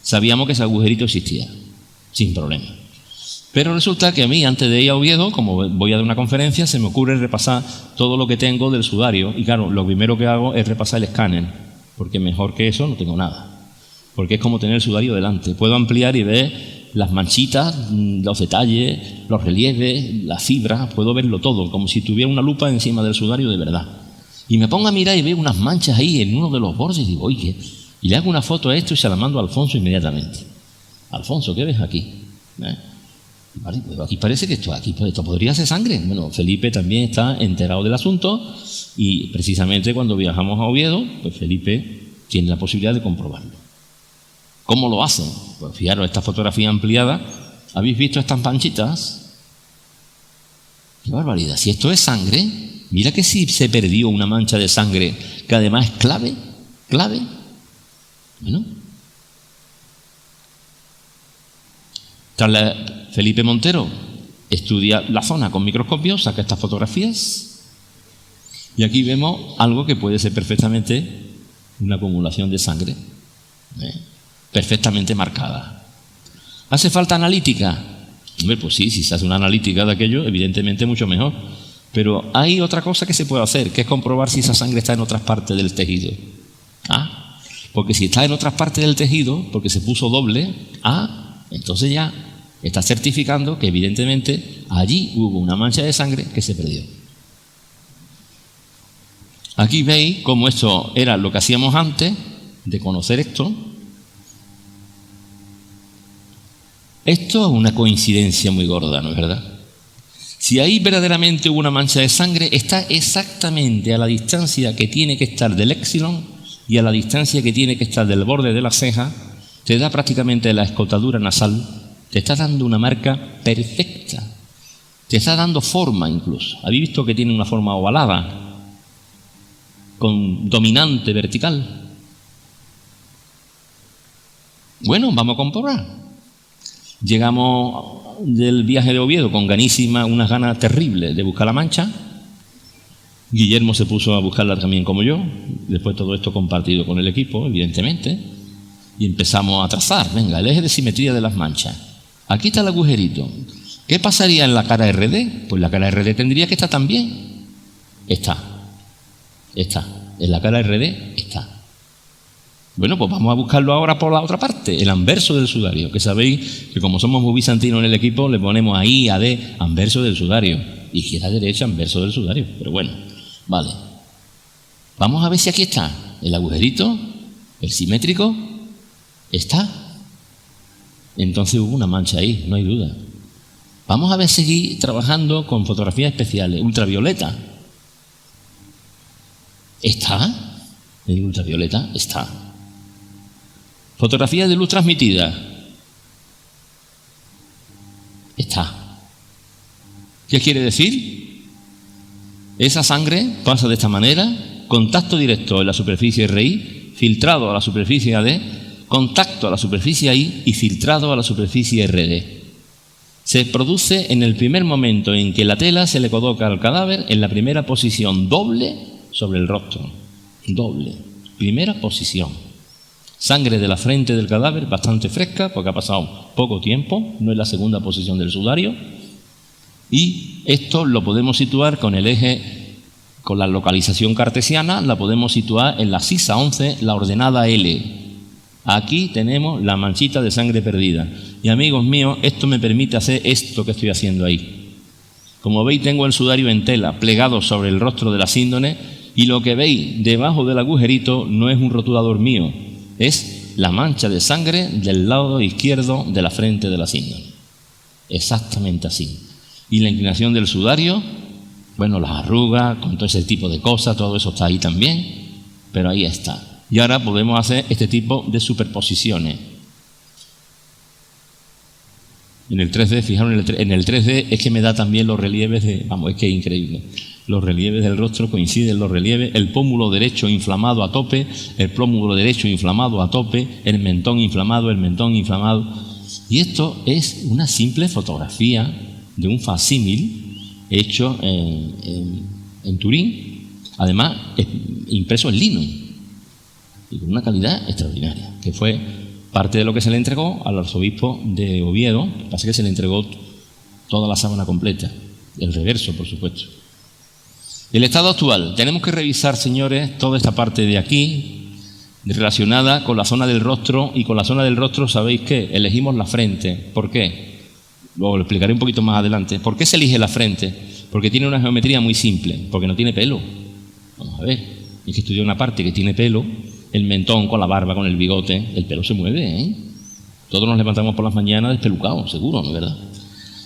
Sabíamos que ese agujerito existía, sin problema. Pero resulta que a mí, antes de ir a Oviedo, como voy a dar una conferencia, se me ocurre repasar todo lo que tengo del sudario. Y claro, lo primero que hago es repasar el escáner, porque mejor que eso no tengo nada. Porque es como tener el sudario delante. Puedo ampliar y ver las manchitas, los detalles, los relieves, las fibras, puedo verlo todo, como si tuviera una lupa encima del sudario de verdad. Y me pongo a mirar y veo unas manchas ahí en uno de los bordes y digo, oye, y le hago una foto a esto y se la mando a Alfonso inmediatamente. Alfonso, ¿qué ves aquí? Vale, pues aquí parece que esto podría ser sangre. Bueno, Felipe también está enterado del asunto y precisamente cuando viajamos a Oviedo, pues Felipe tiene la posibilidad de comprobarlo. ¿Cómo lo hacen? Pues fijaros, esta fotografía ampliada, ¿habéis visto estas manchitas? ¡Qué barbaridad! Si esto es sangre, mira que si se perdió una mancha de sangre, que además es clave. Bueno. Felipe Montero estudia la zona con microscopio, saca estas fotografías Y aquí vemos algo que puede ser perfectamente una acumulación de sangre, perfectamente marcada. ¿Hace falta analítica? Hombre, pues sí, si se hace una analítica de aquello, evidentemente mucho mejor. Pero hay otra cosa que se puede hacer, que es comprobar si esa sangre está en otras partes del tejido. Porque si está en otras partes del tejido, porque se puso doble, entonces ya está certificando que evidentemente allí hubo una mancha de sangre que se perdió. Aquí veis cómo esto era lo que hacíamos antes de conocer esto. Esto es una coincidencia muy gorda, ¿no es verdad? Si ahí verdaderamente hubo una mancha de sangre, está exactamente a la distancia que tiene que estar del éxilon y a la distancia que tiene que estar del borde de la ceja, te da prácticamente la escotadura nasal, te está dando una marca perfecta, te está dando forma incluso. ¿Habéis visto que tiene una forma ovalada, con dominante vertical? Bueno, vamos a comprobar. Llegamos del viaje de Oviedo con unas ganas terribles de buscar la mancha. Guillermo se puso a buscarla también como yo, después todo esto compartido con el equipo, evidentemente, y empezamos a trazar, venga, el eje de simetría de las manchas. Aquí está el agujerito. ¿Qué pasaría en la cara RD? Pues la cara RD tendría que estar también. Está. En la cara RD está. Bueno, pues vamos a buscarlo ahora por la otra parte, el anverso del sudario, que sabéis que como somos muy bizantinos en el equipo, le ponemos ahí AD, anverso del sudario, izquierda, derecha, anverso del sudario, pero bueno, vale. Vamos a ver si aquí está, el agujerito, el simétrico, está. Entonces hubo una mancha ahí, no hay duda. Vamos a ver seguir trabajando con fotografías especiales, ultravioleta. ¿Está? El ultravioleta está. Fotografía de luz transmitida. Está. ¿Qué quiere decir? Esa sangre pasa de esta manera, contacto directo en la superficie RI, filtrado a la superficie AD, contacto a la superficie AI y filtrado a la superficie RD. Se produce en el primer momento en que la tela se le coloca al cadáver en la primera posición doble sobre el rostro. Doble. Primera posición. Sangre de la frente del cadáver bastante fresca porque ha pasado poco tiempo, no es la segunda posición del sudario. Y esto lo podemos situar con el eje, con la localización cartesiana, la podemos situar en la sisa 11, la ordenada L. Aquí tenemos la manchita de sangre perdida. Y amigos míos, esto me permite hacer esto que estoy haciendo ahí. Como veis, tengo el sudario en tela, plegado sobre el rostro de la síndone, y lo que veis debajo del agujerito no es un rotulador mío, es la mancha de sangre del lado izquierdo de la frente de la síndone. Exactamente así. Y la inclinación del sudario, bueno, las arrugas, con todo ese tipo de cosas, todo eso está ahí también, pero ahí está. Y ahora podemos hacer este tipo de superposiciones. En el 3D, fijaros, en el 3D es que me da también los relieves es que es increíble. Los relieves del rostro coinciden los relieves, el pómulo derecho inflamado a tope, el pómulo derecho inflamado a tope, el mentón inflamado. Y esto es una simple fotografía de un facsímil hecho en Turín, además impreso en lino y con una calidad extraordinaria, que fue parte de lo que se le entregó al arzobispo de Oviedo. Lo que pasa es que se le entregó toda la sábana completa, el reverso, por supuesto. El estado actual. Tenemos que revisar, señores, toda esta parte de aquí relacionada con la zona del rostro, y con la zona del rostro, ¿sabéis qué? Elegimos la frente. ¿Por qué? Luego lo explicaré un poquito más adelante. ¿Por qué se elige la frente? Porque tiene una geometría muy simple, porque no tiene pelo. Vamos a ver, es que estudié una parte que tiene pelo, el mentón con la barba, con el bigote, el pelo se mueve, ¿eh? Todos nos levantamos por las mañanas despelucados, seguro, ¿no es verdad?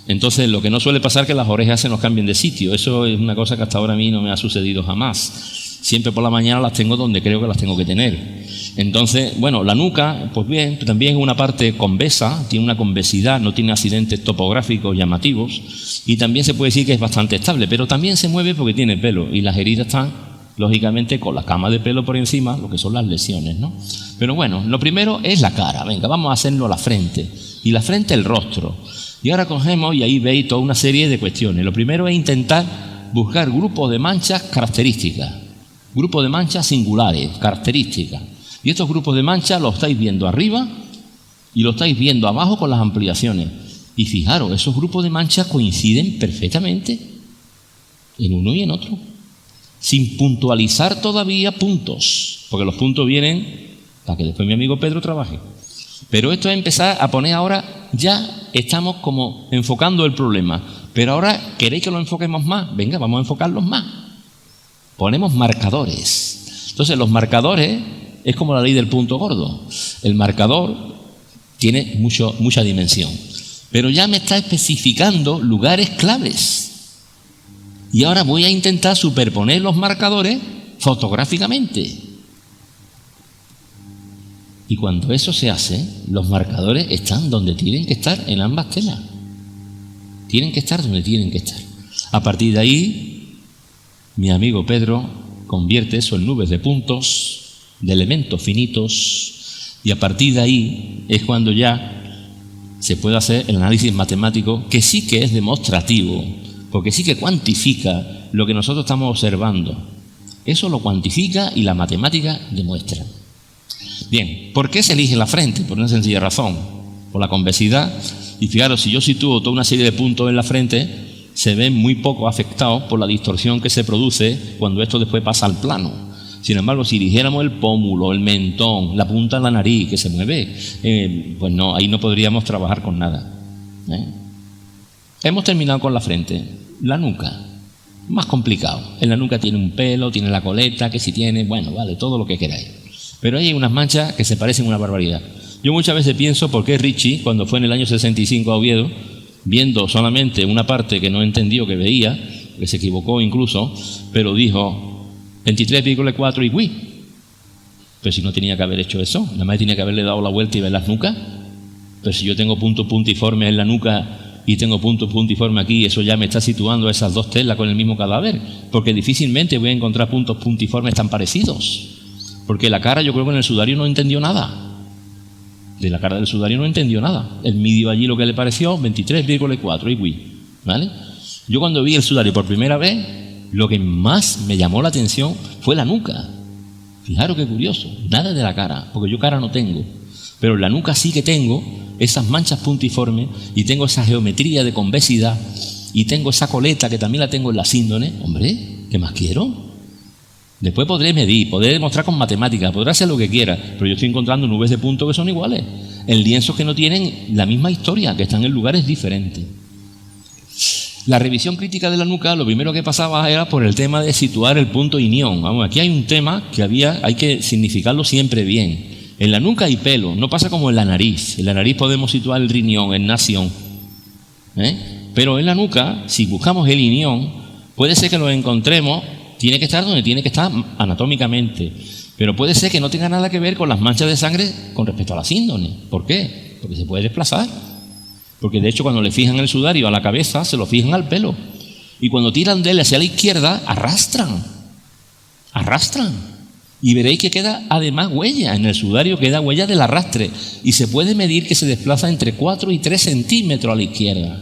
Entonces, lo que no suele pasar es que las orejas se nos cambien de sitio. Eso es una cosa que hasta ahora a mí no me ha sucedido jamás. Siempre por la mañana las tengo donde creo que las tengo que tener. Entonces, bueno, la nuca, pues bien, también es una parte convesa, tiene una convesidad, no tiene accidentes topográficos llamativos, y también se puede decir que es bastante estable, pero también se mueve porque tiene pelo, y las heridas están, lógicamente, con la cama de pelo por encima, lo que son las lesiones, ¿no? Pero bueno, lo primero es la cara. Venga, vamos a hacerlo a la frente, y la frente el rostro. Y ahora cogemos y ahí veis toda una serie de cuestiones. Lo primero es intentar buscar grupos de manchas características, grupos de manchas singulares, características. Y estos grupos de manchas los estáis viendo arriba y los estáis viendo abajo con las ampliaciones. Y fijaros, esos grupos de manchas coinciden perfectamente en uno y en otro, sin puntualizar todavía puntos, porque los puntos vienen para que después mi amigo Pedro trabaje. Pero esto es empezar a poner ahora, ya estamos como enfocando el problema, pero ahora queréis que lo enfoquemos más, venga, vamos a enfocarlos más. Ponemos marcadores. Entonces los marcadores es como la ley del punto gordo. El marcador tiene mucha dimensión, pero ya me está especificando lugares claves. Y ahora voy a intentar superponer los marcadores fotográficamente. Y cuando eso se hace, los marcadores están donde tienen que estar en ambas telas. Tienen que estar donde tienen que estar. A partir de ahí, mi amigo Pedro convierte eso en nubes de puntos, de elementos finitos, y a partir de ahí es cuando ya se puede hacer el análisis matemático, que sí que es demostrativo, porque sí que cuantifica lo que nosotros estamos observando. Eso lo cuantifica y la matemática demuestra. Bien, ¿por qué se elige la frente? Por una sencilla razón, por la convexidad. Y fijaros, si yo sitúo toda una serie de puntos en la frente, se ven muy poco afectados por la distorsión que se produce cuando esto después pasa al plano. Sin embargo, si eligiéramos el pómulo, el mentón, la punta de la nariz que se mueve, pues no, ahí no podríamos trabajar con nada. Hemos terminado con la frente. La nuca, más complicado. En la nuca tiene un pelo, tiene la coleta, que si tiene, bueno, vale, todo lo que queráis. Pero hay unas manchas que se parecen una barbaridad. Yo muchas veces pienso por qué Ricci, cuando fue en el año 65 a Oviedo, viendo solamente una parte que no entendió que veía, que se equivocó incluso, pero dijo 23,4 y ¡uy! Pero si no tenía que haber hecho eso, nada más tenía que haberle dado la vuelta y ver las nucas. Pero si yo tengo puntos puntiformes en la nuca y tengo puntos puntiformes aquí, eso ya me está situando a esas dos telas con el mismo cadáver, porque difícilmente voy a encontrar puntos puntiformes tan parecidos. Porque la cara, yo creo que en el sudario no entendió nada. De la cara del sudario no entendió nada. Él midió allí lo que le pareció, 23,4 y ¡uy! ¿Vale? Yo cuando vi el sudario por primera vez, lo que más me llamó la atención fue la nuca. Fijaros qué curioso, nada de la cara, porque yo cara no tengo. Pero en la nuca sí que tengo esas manchas puntiformes y tengo esa geometría de convexidad y tengo esa coleta que también la tengo en la síndone. Hombre, ¿qué más quiero? Después podré medir, podré demostrar con matemáticas, podré hacer lo que quiera, pero yo estoy encontrando nubes de puntos que son iguales, en lienzos que no tienen la misma historia, que están en lugares diferentes. La revisión crítica de la nuca, lo primero que pasaba era por el tema de situar el punto inión. Vamos, aquí hay un tema que hay que significarlo siempre bien. En la nuca hay pelo, no pasa como en la nariz. En la nariz podemos situar el riñón, el nación. Pero en la nuca, si buscamos el inión, puede ser que lo encontremos. Tiene que estar donde tiene que estar anatómicamente, pero puede ser que no tenga nada que ver con las manchas de sangre con respecto a la síndrome. ¿Por qué? Porque se puede desplazar. Porque de hecho cuando le fijan el sudario a la cabeza, se lo fijan al pelo. Y cuando tiran de él hacia la izquierda, arrastran. Y veréis que queda además huella. En el sudario queda huella del arrastre. Y se puede medir que se desplaza entre 4 y 3 centímetros a la izquierda.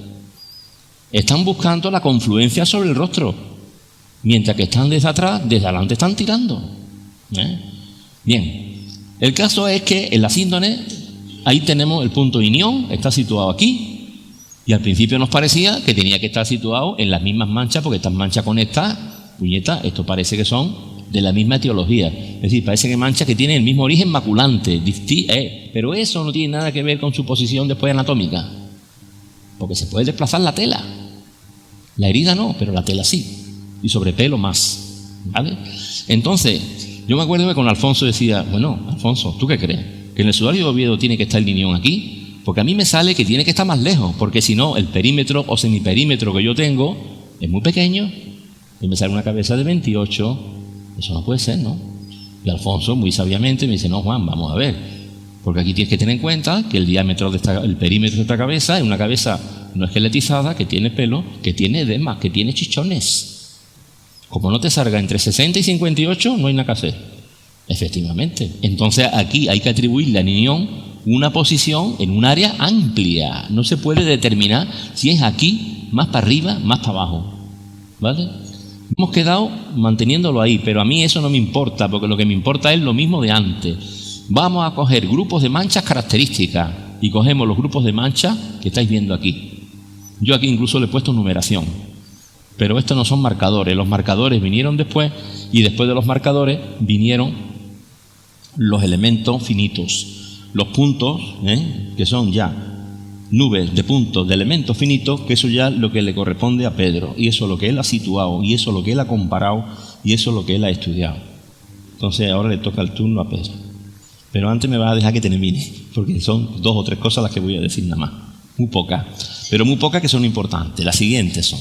Están buscando la confluencia sobre el rostro. Mientras que están desde atrás, desde adelante están tirando. Bien, el caso es que en la síndrome, ahí tenemos el punto inión, está situado aquí, y al principio nos parecía que tenía que estar situado en las mismas manchas, porque estas manchas con estas, puñetas, esto parece que son de la misma etiología. Es decir, parece que manchas que tienen el mismo origen maculante, pero eso no tiene nada que ver con su posición después anatómica, porque se puede desplazar la tela. La herida no, pero la tela sí. Y sobre pelo más, ¿vale? Entonces, yo me acuerdo que con Alfonso decía, bueno, Alfonso, ¿tú qué crees? ¿Que en el sudario de Oviedo tiene que estar el inión aquí? Porque a mí me sale que tiene que estar más lejos, porque si no, el perímetro o semiperímetro que yo tengo es muy pequeño, y me sale una cabeza de 28, eso no puede ser, ¿no? Y Alfonso, muy sabiamente, me dice, no, Juan, vamos a ver, porque aquí tienes que tener en cuenta que el diámetro el perímetro de esta cabeza es una cabeza no esqueletizada, que tiene pelo, que tiene edema, que tiene chichones. Como no te salga entre 60 y 58, no hay nada que hacer. Efectivamente. Entonces aquí hay que atribuirle al inión una posición en un área amplia. No se puede determinar si es aquí, más para arriba, más para abajo. ¿Vale? Hemos quedado manteniéndolo ahí, pero a mí eso no me importa, porque lo que me importa es lo mismo de antes. Vamos a coger grupos de manchas características y cogemos los grupos de manchas que estáis viendo aquí. Yo aquí incluso le he puesto numeración, pero estos no son marcadores. Los marcadores vinieron después, y después de los marcadores vinieron los elementos finitos, los puntos, que son ya nubes de puntos de elementos finitos, que eso ya es lo que le corresponde a Pedro, y eso es lo que él ha situado, y eso es lo que él ha comparado, y eso es lo que él ha estudiado. Entonces ahora le toca el turno a Pedro, pero antes me va a dejar que termine, porque son 2 o 3 cosas las que voy a decir nada más, muy pocas, pero muy pocas que son importantes. Las siguientes son: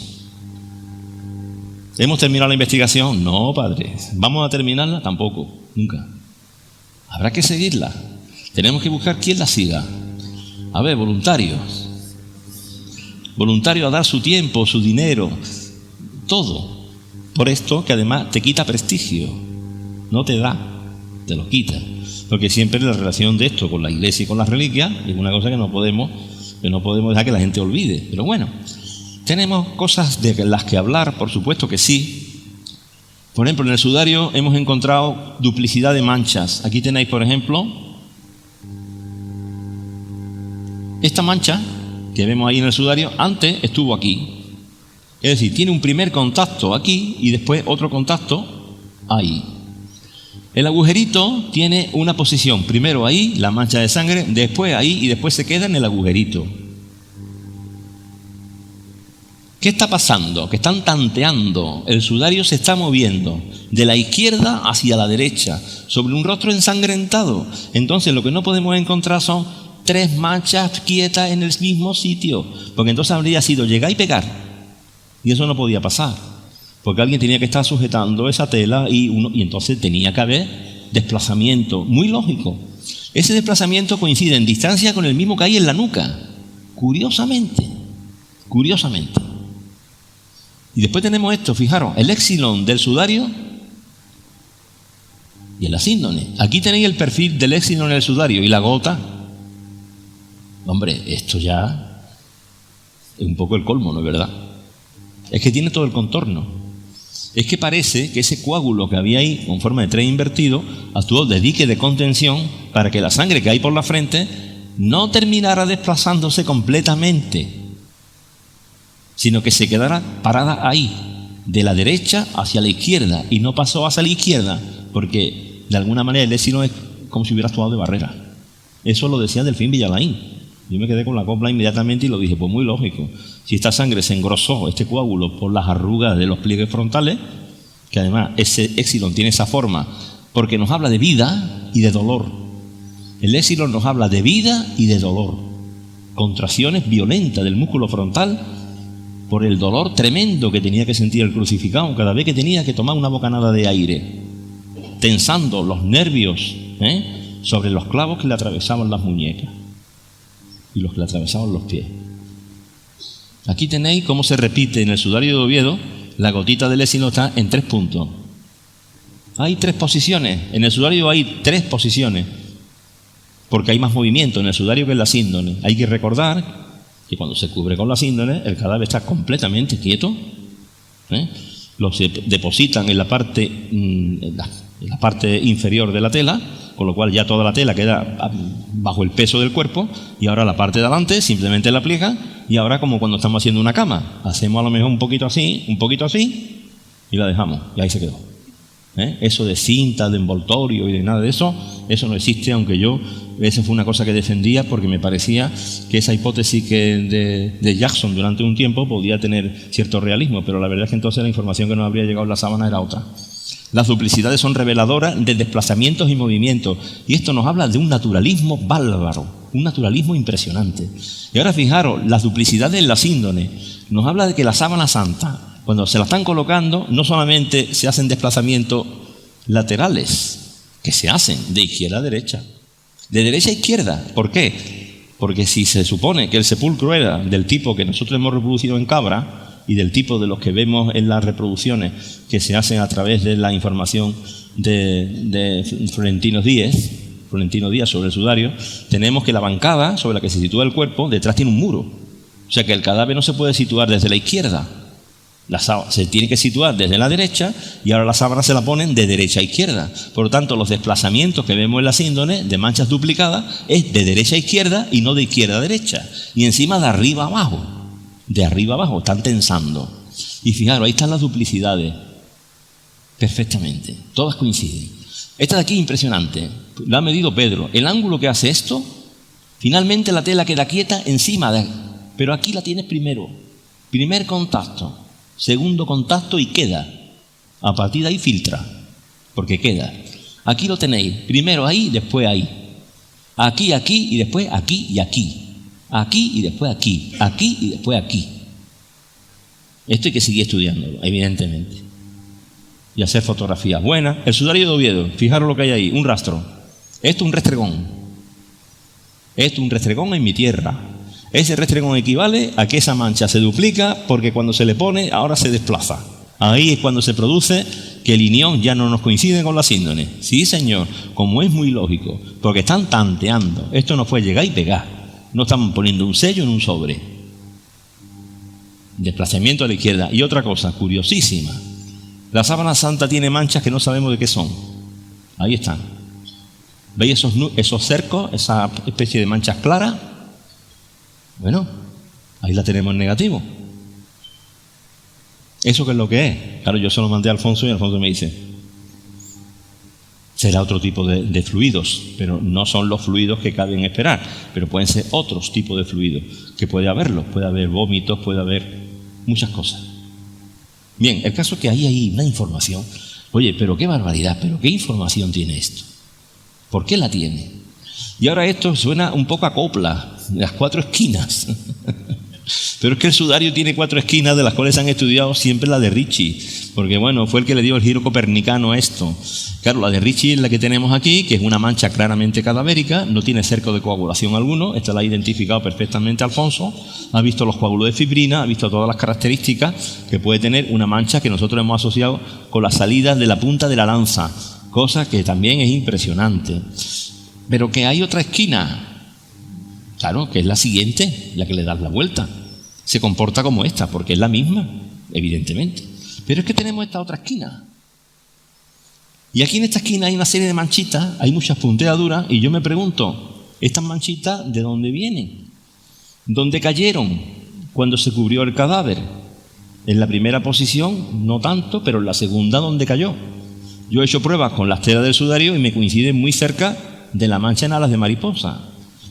¿hemos terminado la investigación? No, padre. ¿Vamos a terminarla? Tampoco, nunca. Habrá que seguirla. Tenemos que buscar quién la siga. A ver, voluntarios. Voluntarios a dar su tiempo, su dinero, todo. Por esto que además te quita prestigio. No te da, te lo quita. Porque siempre la relación de esto con la iglesia y con las reliquias es una cosa que no podemos dejar que la gente olvide. Pero bueno, tenemos cosas de las que hablar, por supuesto que sí. Por ejemplo, en el sudario hemos encontrado duplicidad de manchas. Aquí tenéis, por ejemplo, esta mancha que vemos ahí en el sudario, antes estuvo aquí. Es decir, tiene un primer contacto aquí y después otro contacto ahí. El agujerito tiene una posición, primero ahí, la mancha de sangre, después ahí y después se queda en el agujerito. ¿Qué está pasando? Que están tanteando, el sudario se está moviendo de la izquierda hacia la derecha, sobre un rostro ensangrentado. Entonces lo que no podemos encontrar son 3 manchas quietas en el mismo sitio, porque entonces habría sido llegar y pegar, y eso no podía pasar, porque alguien tenía que estar sujetando esa tela y entonces tenía que haber desplazamiento, muy lógico. Ese desplazamiento coincide en distancia con el mismo que hay en la nuca, curiosamente. Y después tenemos esto, fijaros, el éxilon del sudario y el asíndone. Aquí tenéis el perfil del éxilon en el sudario y la gota. Hombre, esto ya es un poco el colmo, ¿no es verdad? Es que tiene todo el contorno. Es que parece que ese coágulo que había ahí, con forma de tren invertido, actuó de dique de contención para que la sangre que hay por la frente no terminara desplazándose completamente, sino que se quedara parada ahí, de la derecha hacia la izquierda, y no pasó hacia la izquierda, porque de alguna manera el éxilo es como si hubiera actuado de barrera. Eso lo decía Delfín Villalain. Yo me quedé con la copla inmediatamente y lo dije, pues muy lógico. Si esta sangre se engrosó, este coágulo, por las arrugas de los pliegues frontales, que además ese éxilon tiene esa forma, porque nos habla de vida y de dolor. El éxilon nos habla de vida y de dolor. Contracciones violentas del músculo frontal por el dolor tremendo que tenía que sentir el crucificado cada vez que tenía que tomar una bocanada de aire, tensando los nervios sobre los clavos que le atravesaban las muñecas y los que le atravesaban los pies. Aquí tenéis cómo se repite en el sudario de Oviedo. La gotita del éxilon está en 3 puntos. Hay 3 posiciones. En el sudario hay 3 posiciones, porque hay más movimiento en el sudario que en la síndone. Hay que recordar que cuando se cubre con la síndone, el cadáver está completamente quieto. Los depositan en la parte inferior de la tela, con lo cual ya toda la tela queda bajo el peso del cuerpo, y ahora la parte de adelante simplemente la pliega, y ahora como cuando estamos haciendo una cama, hacemos a lo mejor un poquito así, y la dejamos, y ahí se quedó. Eso de cinta, de envoltorio y de nada de eso no existe, aunque esa fue una cosa que defendía, porque me parecía que esa hipótesis de Jackson durante un tiempo podía tener cierto realismo, pero la verdad es que entonces la información que nos habría llegado en la sábana era otra. Las duplicidades son reveladoras de desplazamientos y movimientos, y esto nos habla de un naturalismo bárbaro, un naturalismo impresionante. Y ahora fijaros, las duplicidades en la síndone nos habla de que la sábana santa, cuando se la están colocando, no solamente se hacen desplazamientos laterales, que se hacen de izquierda a derecha, de derecha a izquierda. ¿Por qué? Porque si se supone que el sepulcro era del tipo que nosotros hemos reproducido en Cabra, y del tipo de los que vemos en las reproducciones que se hacen a través de la información de Florentino Díaz sobre el sudario, tenemos que la bancada sobre la que se sitúa el cuerpo, detrás tiene un muro. O sea que el cadáver no se puede situar desde la izquierda, Se tiene que situar desde la derecha y ahora la sábana se la ponen de derecha a izquierda. Por lo tanto, los desplazamientos que vemos en la síndone de manchas duplicadas es de derecha a izquierda y no de izquierda a derecha. Y encima de arriba a abajo. De arriba a abajo, están tensando. Y fijaros, ahí están las duplicidades. Perfectamente, todas coinciden. Esta de aquí impresionante, la ha medido Pedro. El ángulo que hace esto, finalmente la tela queda quieta encima de... Pero aquí la tienes primero. Primer contacto. Segundo contacto y queda. A partir de ahí filtra, porque queda. Aquí lo tenéis, primero ahí, después ahí. Aquí, aquí y después aquí y aquí. Aquí y después aquí. Aquí y después aquí. Esto hay que seguir estudiándolo, evidentemente. Y hacer fotografías buenas. El sudario de Oviedo, fijaros lo que hay ahí, un rastro. Esto es un restregón. Esto es un restregón en mi tierra. Ese restregón equivale a que esa mancha se duplica porque cuando se le pone, ahora se desplaza. Ahí es cuando se produce que el inión ya no nos coincide con la síndone. Sí, señor, como es muy lógico, porque están tanteando. Esto no fue llegar y pegar. No están poniendo un sello en un sobre. Desplazamiento a la izquierda. Y otra cosa, curiosísima. La sábana santa tiene manchas que no sabemos de qué son. Ahí están. ¿Veis esos cercos, esa especie de manchas claras? Bueno, ahí la tenemos en negativo. ¿Eso qué es lo que es? Claro, yo se lo mandé a Alfonso y Alfonso me dice, será otro tipo de fluidos, pero no son los fluidos que caben esperar, pero pueden ser otros tipos de fluidos, que puede haberlos, puede haber vómitos, puede haber muchas cosas. Bien, el caso es que ahí hay una información. Oye, pero qué barbaridad, pero qué información tiene esto. ¿Por qué la tiene? Y ahora esto suena un poco a copla, las 4 esquinas. Pero es que el sudario tiene 4 esquinas, de las cuales han estudiado siempre la de Ricci, porque bueno, fue el que le dio el giro copernicano a esto. Claro, la de Ricci es la que tenemos aquí, que es una mancha claramente cadavérica, no tiene cerco de coagulación alguno. Esta la ha identificado perfectamente Alfonso, ha visto los coágulos de fibrina, ha visto todas las características que puede tener una mancha que nosotros hemos asociado con las salidas de la punta de la lanza, cosa que también es impresionante. Pero que hay otra esquina, claro, que es la siguiente, la que le das la vuelta. Se comporta como esta, porque es la misma, evidentemente. Pero es que tenemos esta otra esquina. Y aquí en esta esquina hay una serie de manchitas, hay muchas punteaduras, y yo me pregunto, ¿estas manchitas de dónde vienen? ¿Dónde cayeron cuando se cubrió el cadáver? En la primera posición, no tanto, pero en la segunda, ¿dónde cayó? Yo he hecho pruebas con las telas del sudario y me coinciden muy cerca de la mancha en alas de mariposa.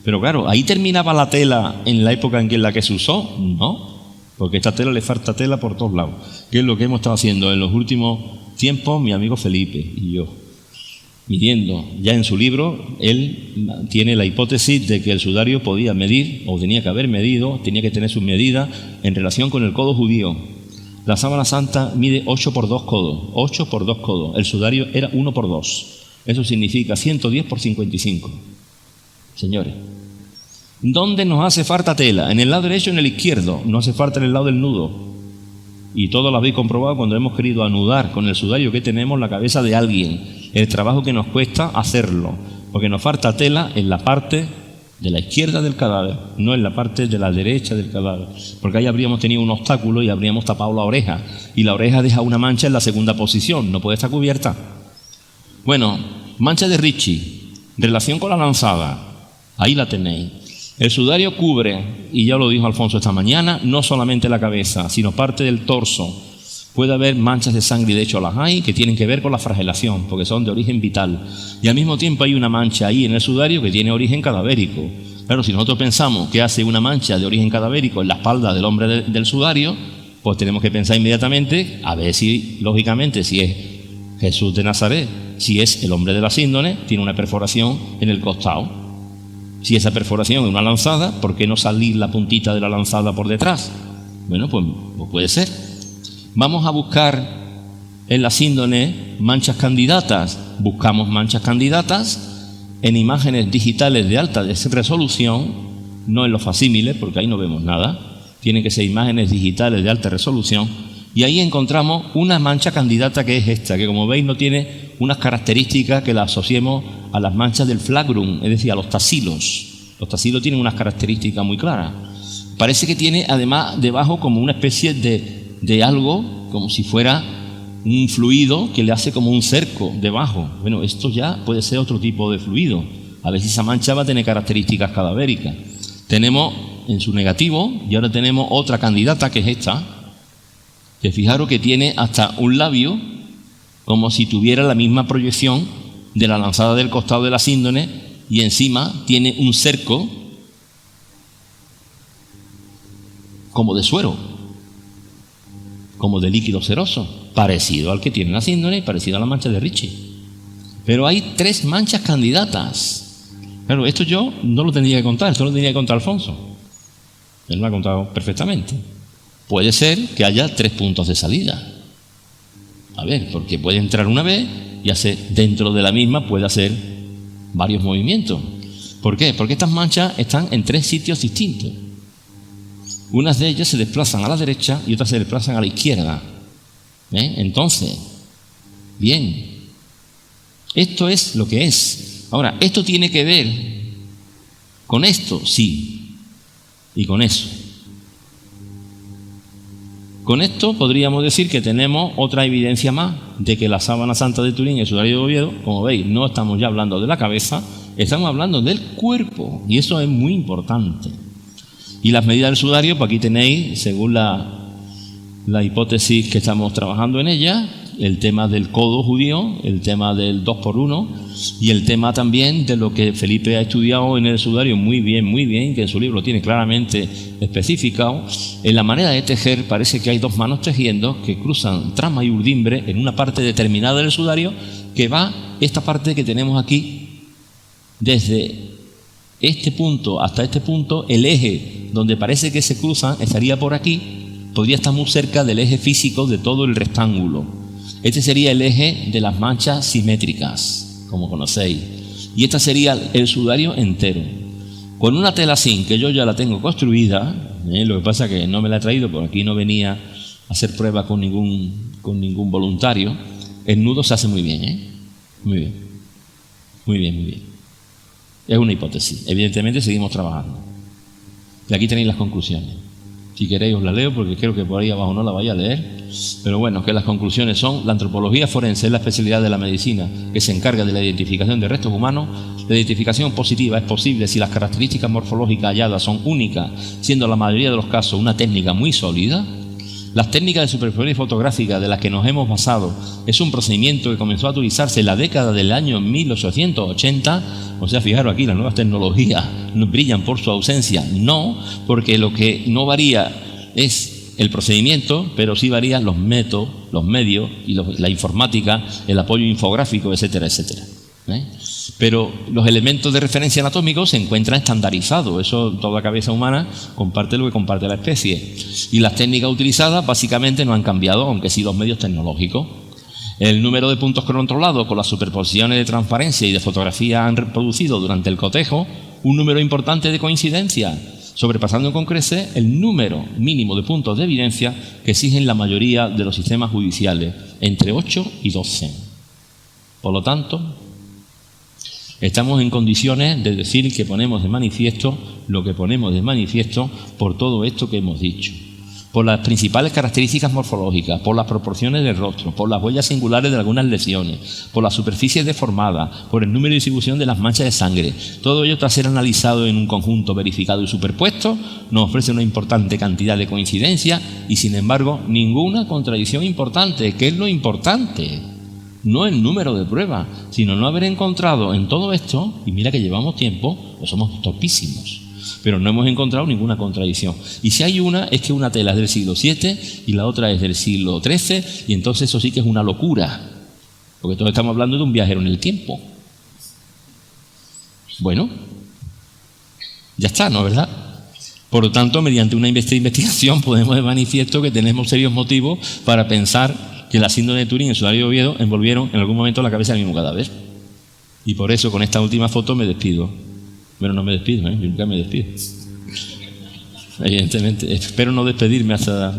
Pero claro, ¿ahí terminaba la tela en la época en la que se usó? No, porque a esta tela le falta tela por todos lados. ¿Qué es lo que hemos estado haciendo en los últimos tiempos mi amigo Felipe y yo? Midiendo. Ya en su libro, él tiene la hipótesis de que el sudario podía medir, o tenía que haber medido, tenía que tener sus medidas en relación con el codo judío. La sábana santa mide 8 por 2 codos, 8 por 2 codos. El sudario era 1 por 2. Eso significa 110 por 55. Señores, ¿dónde nos hace falta tela? ¿En el lado derecho o en el izquierdo? No hace falta en el lado del nudo. Y todo lo habéis comprobado cuando hemos querido anudar con el sudario que tenemos la cabeza de alguien. El trabajo que nos cuesta hacerlo. Porque nos falta tela en la parte de la izquierda del cadáver, no en la parte de la derecha del cadáver. Porque ahí habríamos tenido un obstáculo y habríamos tapado la oreja. Y la oreja deja una mancha en la segunda posición, no puede estar cubierta. Bueno, mancha de Ricci, relación con la lanzada, ahí la tenéis. El sudario cubre, y ya lo dijo Alfonso esta mañana, no solamente la cabeza, sino parte del torso. Puede haber manchas de sangre, y de hecho las hay, que tienen que ver con la flagelación, porque son de origen vital. Y al mismo tiempo hay una mancha ahí en el sudario que tiene origen cadavérico. Claro, si nosotros pensamos que hace una mancha de origen cadavérico en la espalda del hombre del sudario, pues tenemos que pensar inmediatamente, a ver si, lógicamente, si es Jesús de Nazaret, si es el hombre de la síndone, tiene una perforación en el costado. Si esa perforación es una lanzada, ¿por qué no salir la puntita de la lanzada por detrás? Bueno, pues puede ser. Vamos a buscar en la síndone manchas candidatas. Buscamos manchas candidatas en imágenes digitales de alta resolución, no en los facímiles, porque ahí no vemos nada. Tienen que ser imágenes digitales de alta resolución. Y ahí encontramos una mancha candidata que es esta, que como veis no tiene unas características que la asociemos a las manchas del flagrum, es decir, a los tassilos. Los tassilos tienen unas características muy claras. Parece que tiene además debajo como una especie de de algo como si fuera un fluido que le hace como un cerco debajo. Bueno, esto ya puede ser otro tipo de fluido. A ver si esa mancha va a tener características cadavéricas. Tenemos en su negativo, y ahora tenemos otra candidata que es esta, que fijaros que tiene hasta un labio como si tuviera la misma proyección de la lanzada del costado de la síndone, y encima tiene un cerco como de suero, como de líquido ceroso, parecido al que tiene la síndone y parecido a la mancha de Ricci. Pero hay 3 manchas candidatas. Claro, esto yo no lo tendría que contar, esto lo tendría que contar Alfonso. Él lo ha contado perfectamente. Puede ser que haya 3 puntos de salida. A ver, porque puede entrar una vez y hacer dentro de la misma puede hacer varios movimientos. ¿Por qué? Porque estas manchas están en 3 sitios distintos. Unas de ellas se desplazan a la derecha y otras se desplazan a la izquierda. Entonces, bien, esto es lo que es. Ahora, ¿esto tiene que ver con esto? Sí, y con eso. Con esto podríamos decir que tenemos otra evidencia más de que la sábana santa de Turín y el sudario de Oviedo, como veis, no estamos ya hablando de la cabeza, estamos hablando del cuerpo, y eso es muy importante. Y las medidas del sudario, pues aquí tenéis, según la hipótesis que estamos trabajando en ella, el tema del codo judío, el tema del 2x1 y el tema también de lo que Felipe ha estudiado en el sudario muy bien, que en su libro tiene claramente especificado. En la manera de tejer parece que hay 2 manos tejiendo que cruzan trama y urdimbre en una parte determinada del sudario, que va esta parte que tenemos aquí, desde este punto hasta este punto. El eje donde parece que se cruzan estaría por aquí, podría estar muy cerca del eje físico de todo el rectángulo. Este sería el eje de las manchas simétricas, como conocéis. Y este sería el sudario entero. Con una tela zinc, que yo ya la tengo construida, lo que pasa es que no me la he traído porque aquí no venía a hacer pruebas con ningún voluntario, el nudo se hace muy bien, Muy bien. Muy bien, muy bien. Es una hipótesis. Evidentemente seguimos trabajando. Y aquí tenéis las conclusiones. Si queréis os la leo porque creo que por ahí abajo no la vais a leer. Pero bueno, que las conclusiones son: la antropología forense es la especialidad de la medicina que se encarga de la identificación de restos humanos. La identificación positiva es posible si las características morfológicas halladas son únicas, siendo la mayoría de los casos una técnica muy sólida. Las técnicas de superficie fotográfica de las que nos hemos basado es un procedimiento que comenzó a utilizarse en la década del año 1880. O sea, fijaros aquí, las nuevas tecnologías no brillan por su ausencia. No, porque lo que no varía es el procedimiento, pero sí varían los métodos, los medios y la informática, el apoyo infográfico, etcétera, etcétera. Pero los elementos de referencia anatómicos se encuentran estandarizados. Eso, toda cabeza humana comparte lo que comparte la especie. Y las técnicas utilizadas básicamente no han cambiado, aunque sí los medios tecnológicos. El número de puntos controlados con las superposiciones de transparencia y de fotografía han reproducido durante el cotejo un número importante de coincidencias, sobrepasando con creces el número mínimo de puntos de evidencia que exigen la mayoría de los sistemas judiciales, entre 8 y 12. Por lo tanto, estamos en condiciones de decir que ponemos de manifiesto lo que ponemos de manifiesto por todo esto que hemos dicho, por las principales características morfológicas, por las proporciones del rostro, por las huellas singulares de algunas lesiones, por las superficies deformadas, por el número y distribución de las manchas de sangre. Todo ello, tras ser analizado en un conjunto verificado y superpuesto, nos ofrece una importante cantidad de coincidencias y, sin embargo, ninguna contradicción importante. ¿Qué es lo importante? No el número de pruebas, sino no haber encontrado en todo esto, y mira que llevamos tiempo, pues somos topísimos, pero no hemos encontrado ninguna contradicción. Y si hay una, es que una tela es del siglo VII y la otra es del siglo XIII, y entonces eso sí que es una locura, porque todos estamos hablando de un viajero en el tiempo. Bueno, ya está, ¿no? ¿Verdad? Por lo tanto, mediante una investigación podemos de manifiesto que tenemos serios motivos para pensar que la síndrome de Turín y el sudario de Oviedo envolvieron en algún momento la cabeza del mismo cadáver. Y por eso, con esta última foto me despido. Bueno, no me despido, yo nunca me despido. Evidentemente, espero no despedirme hasta...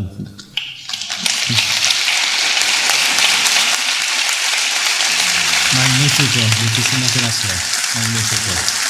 Magnífico, muchísimas gracias. Magnífico.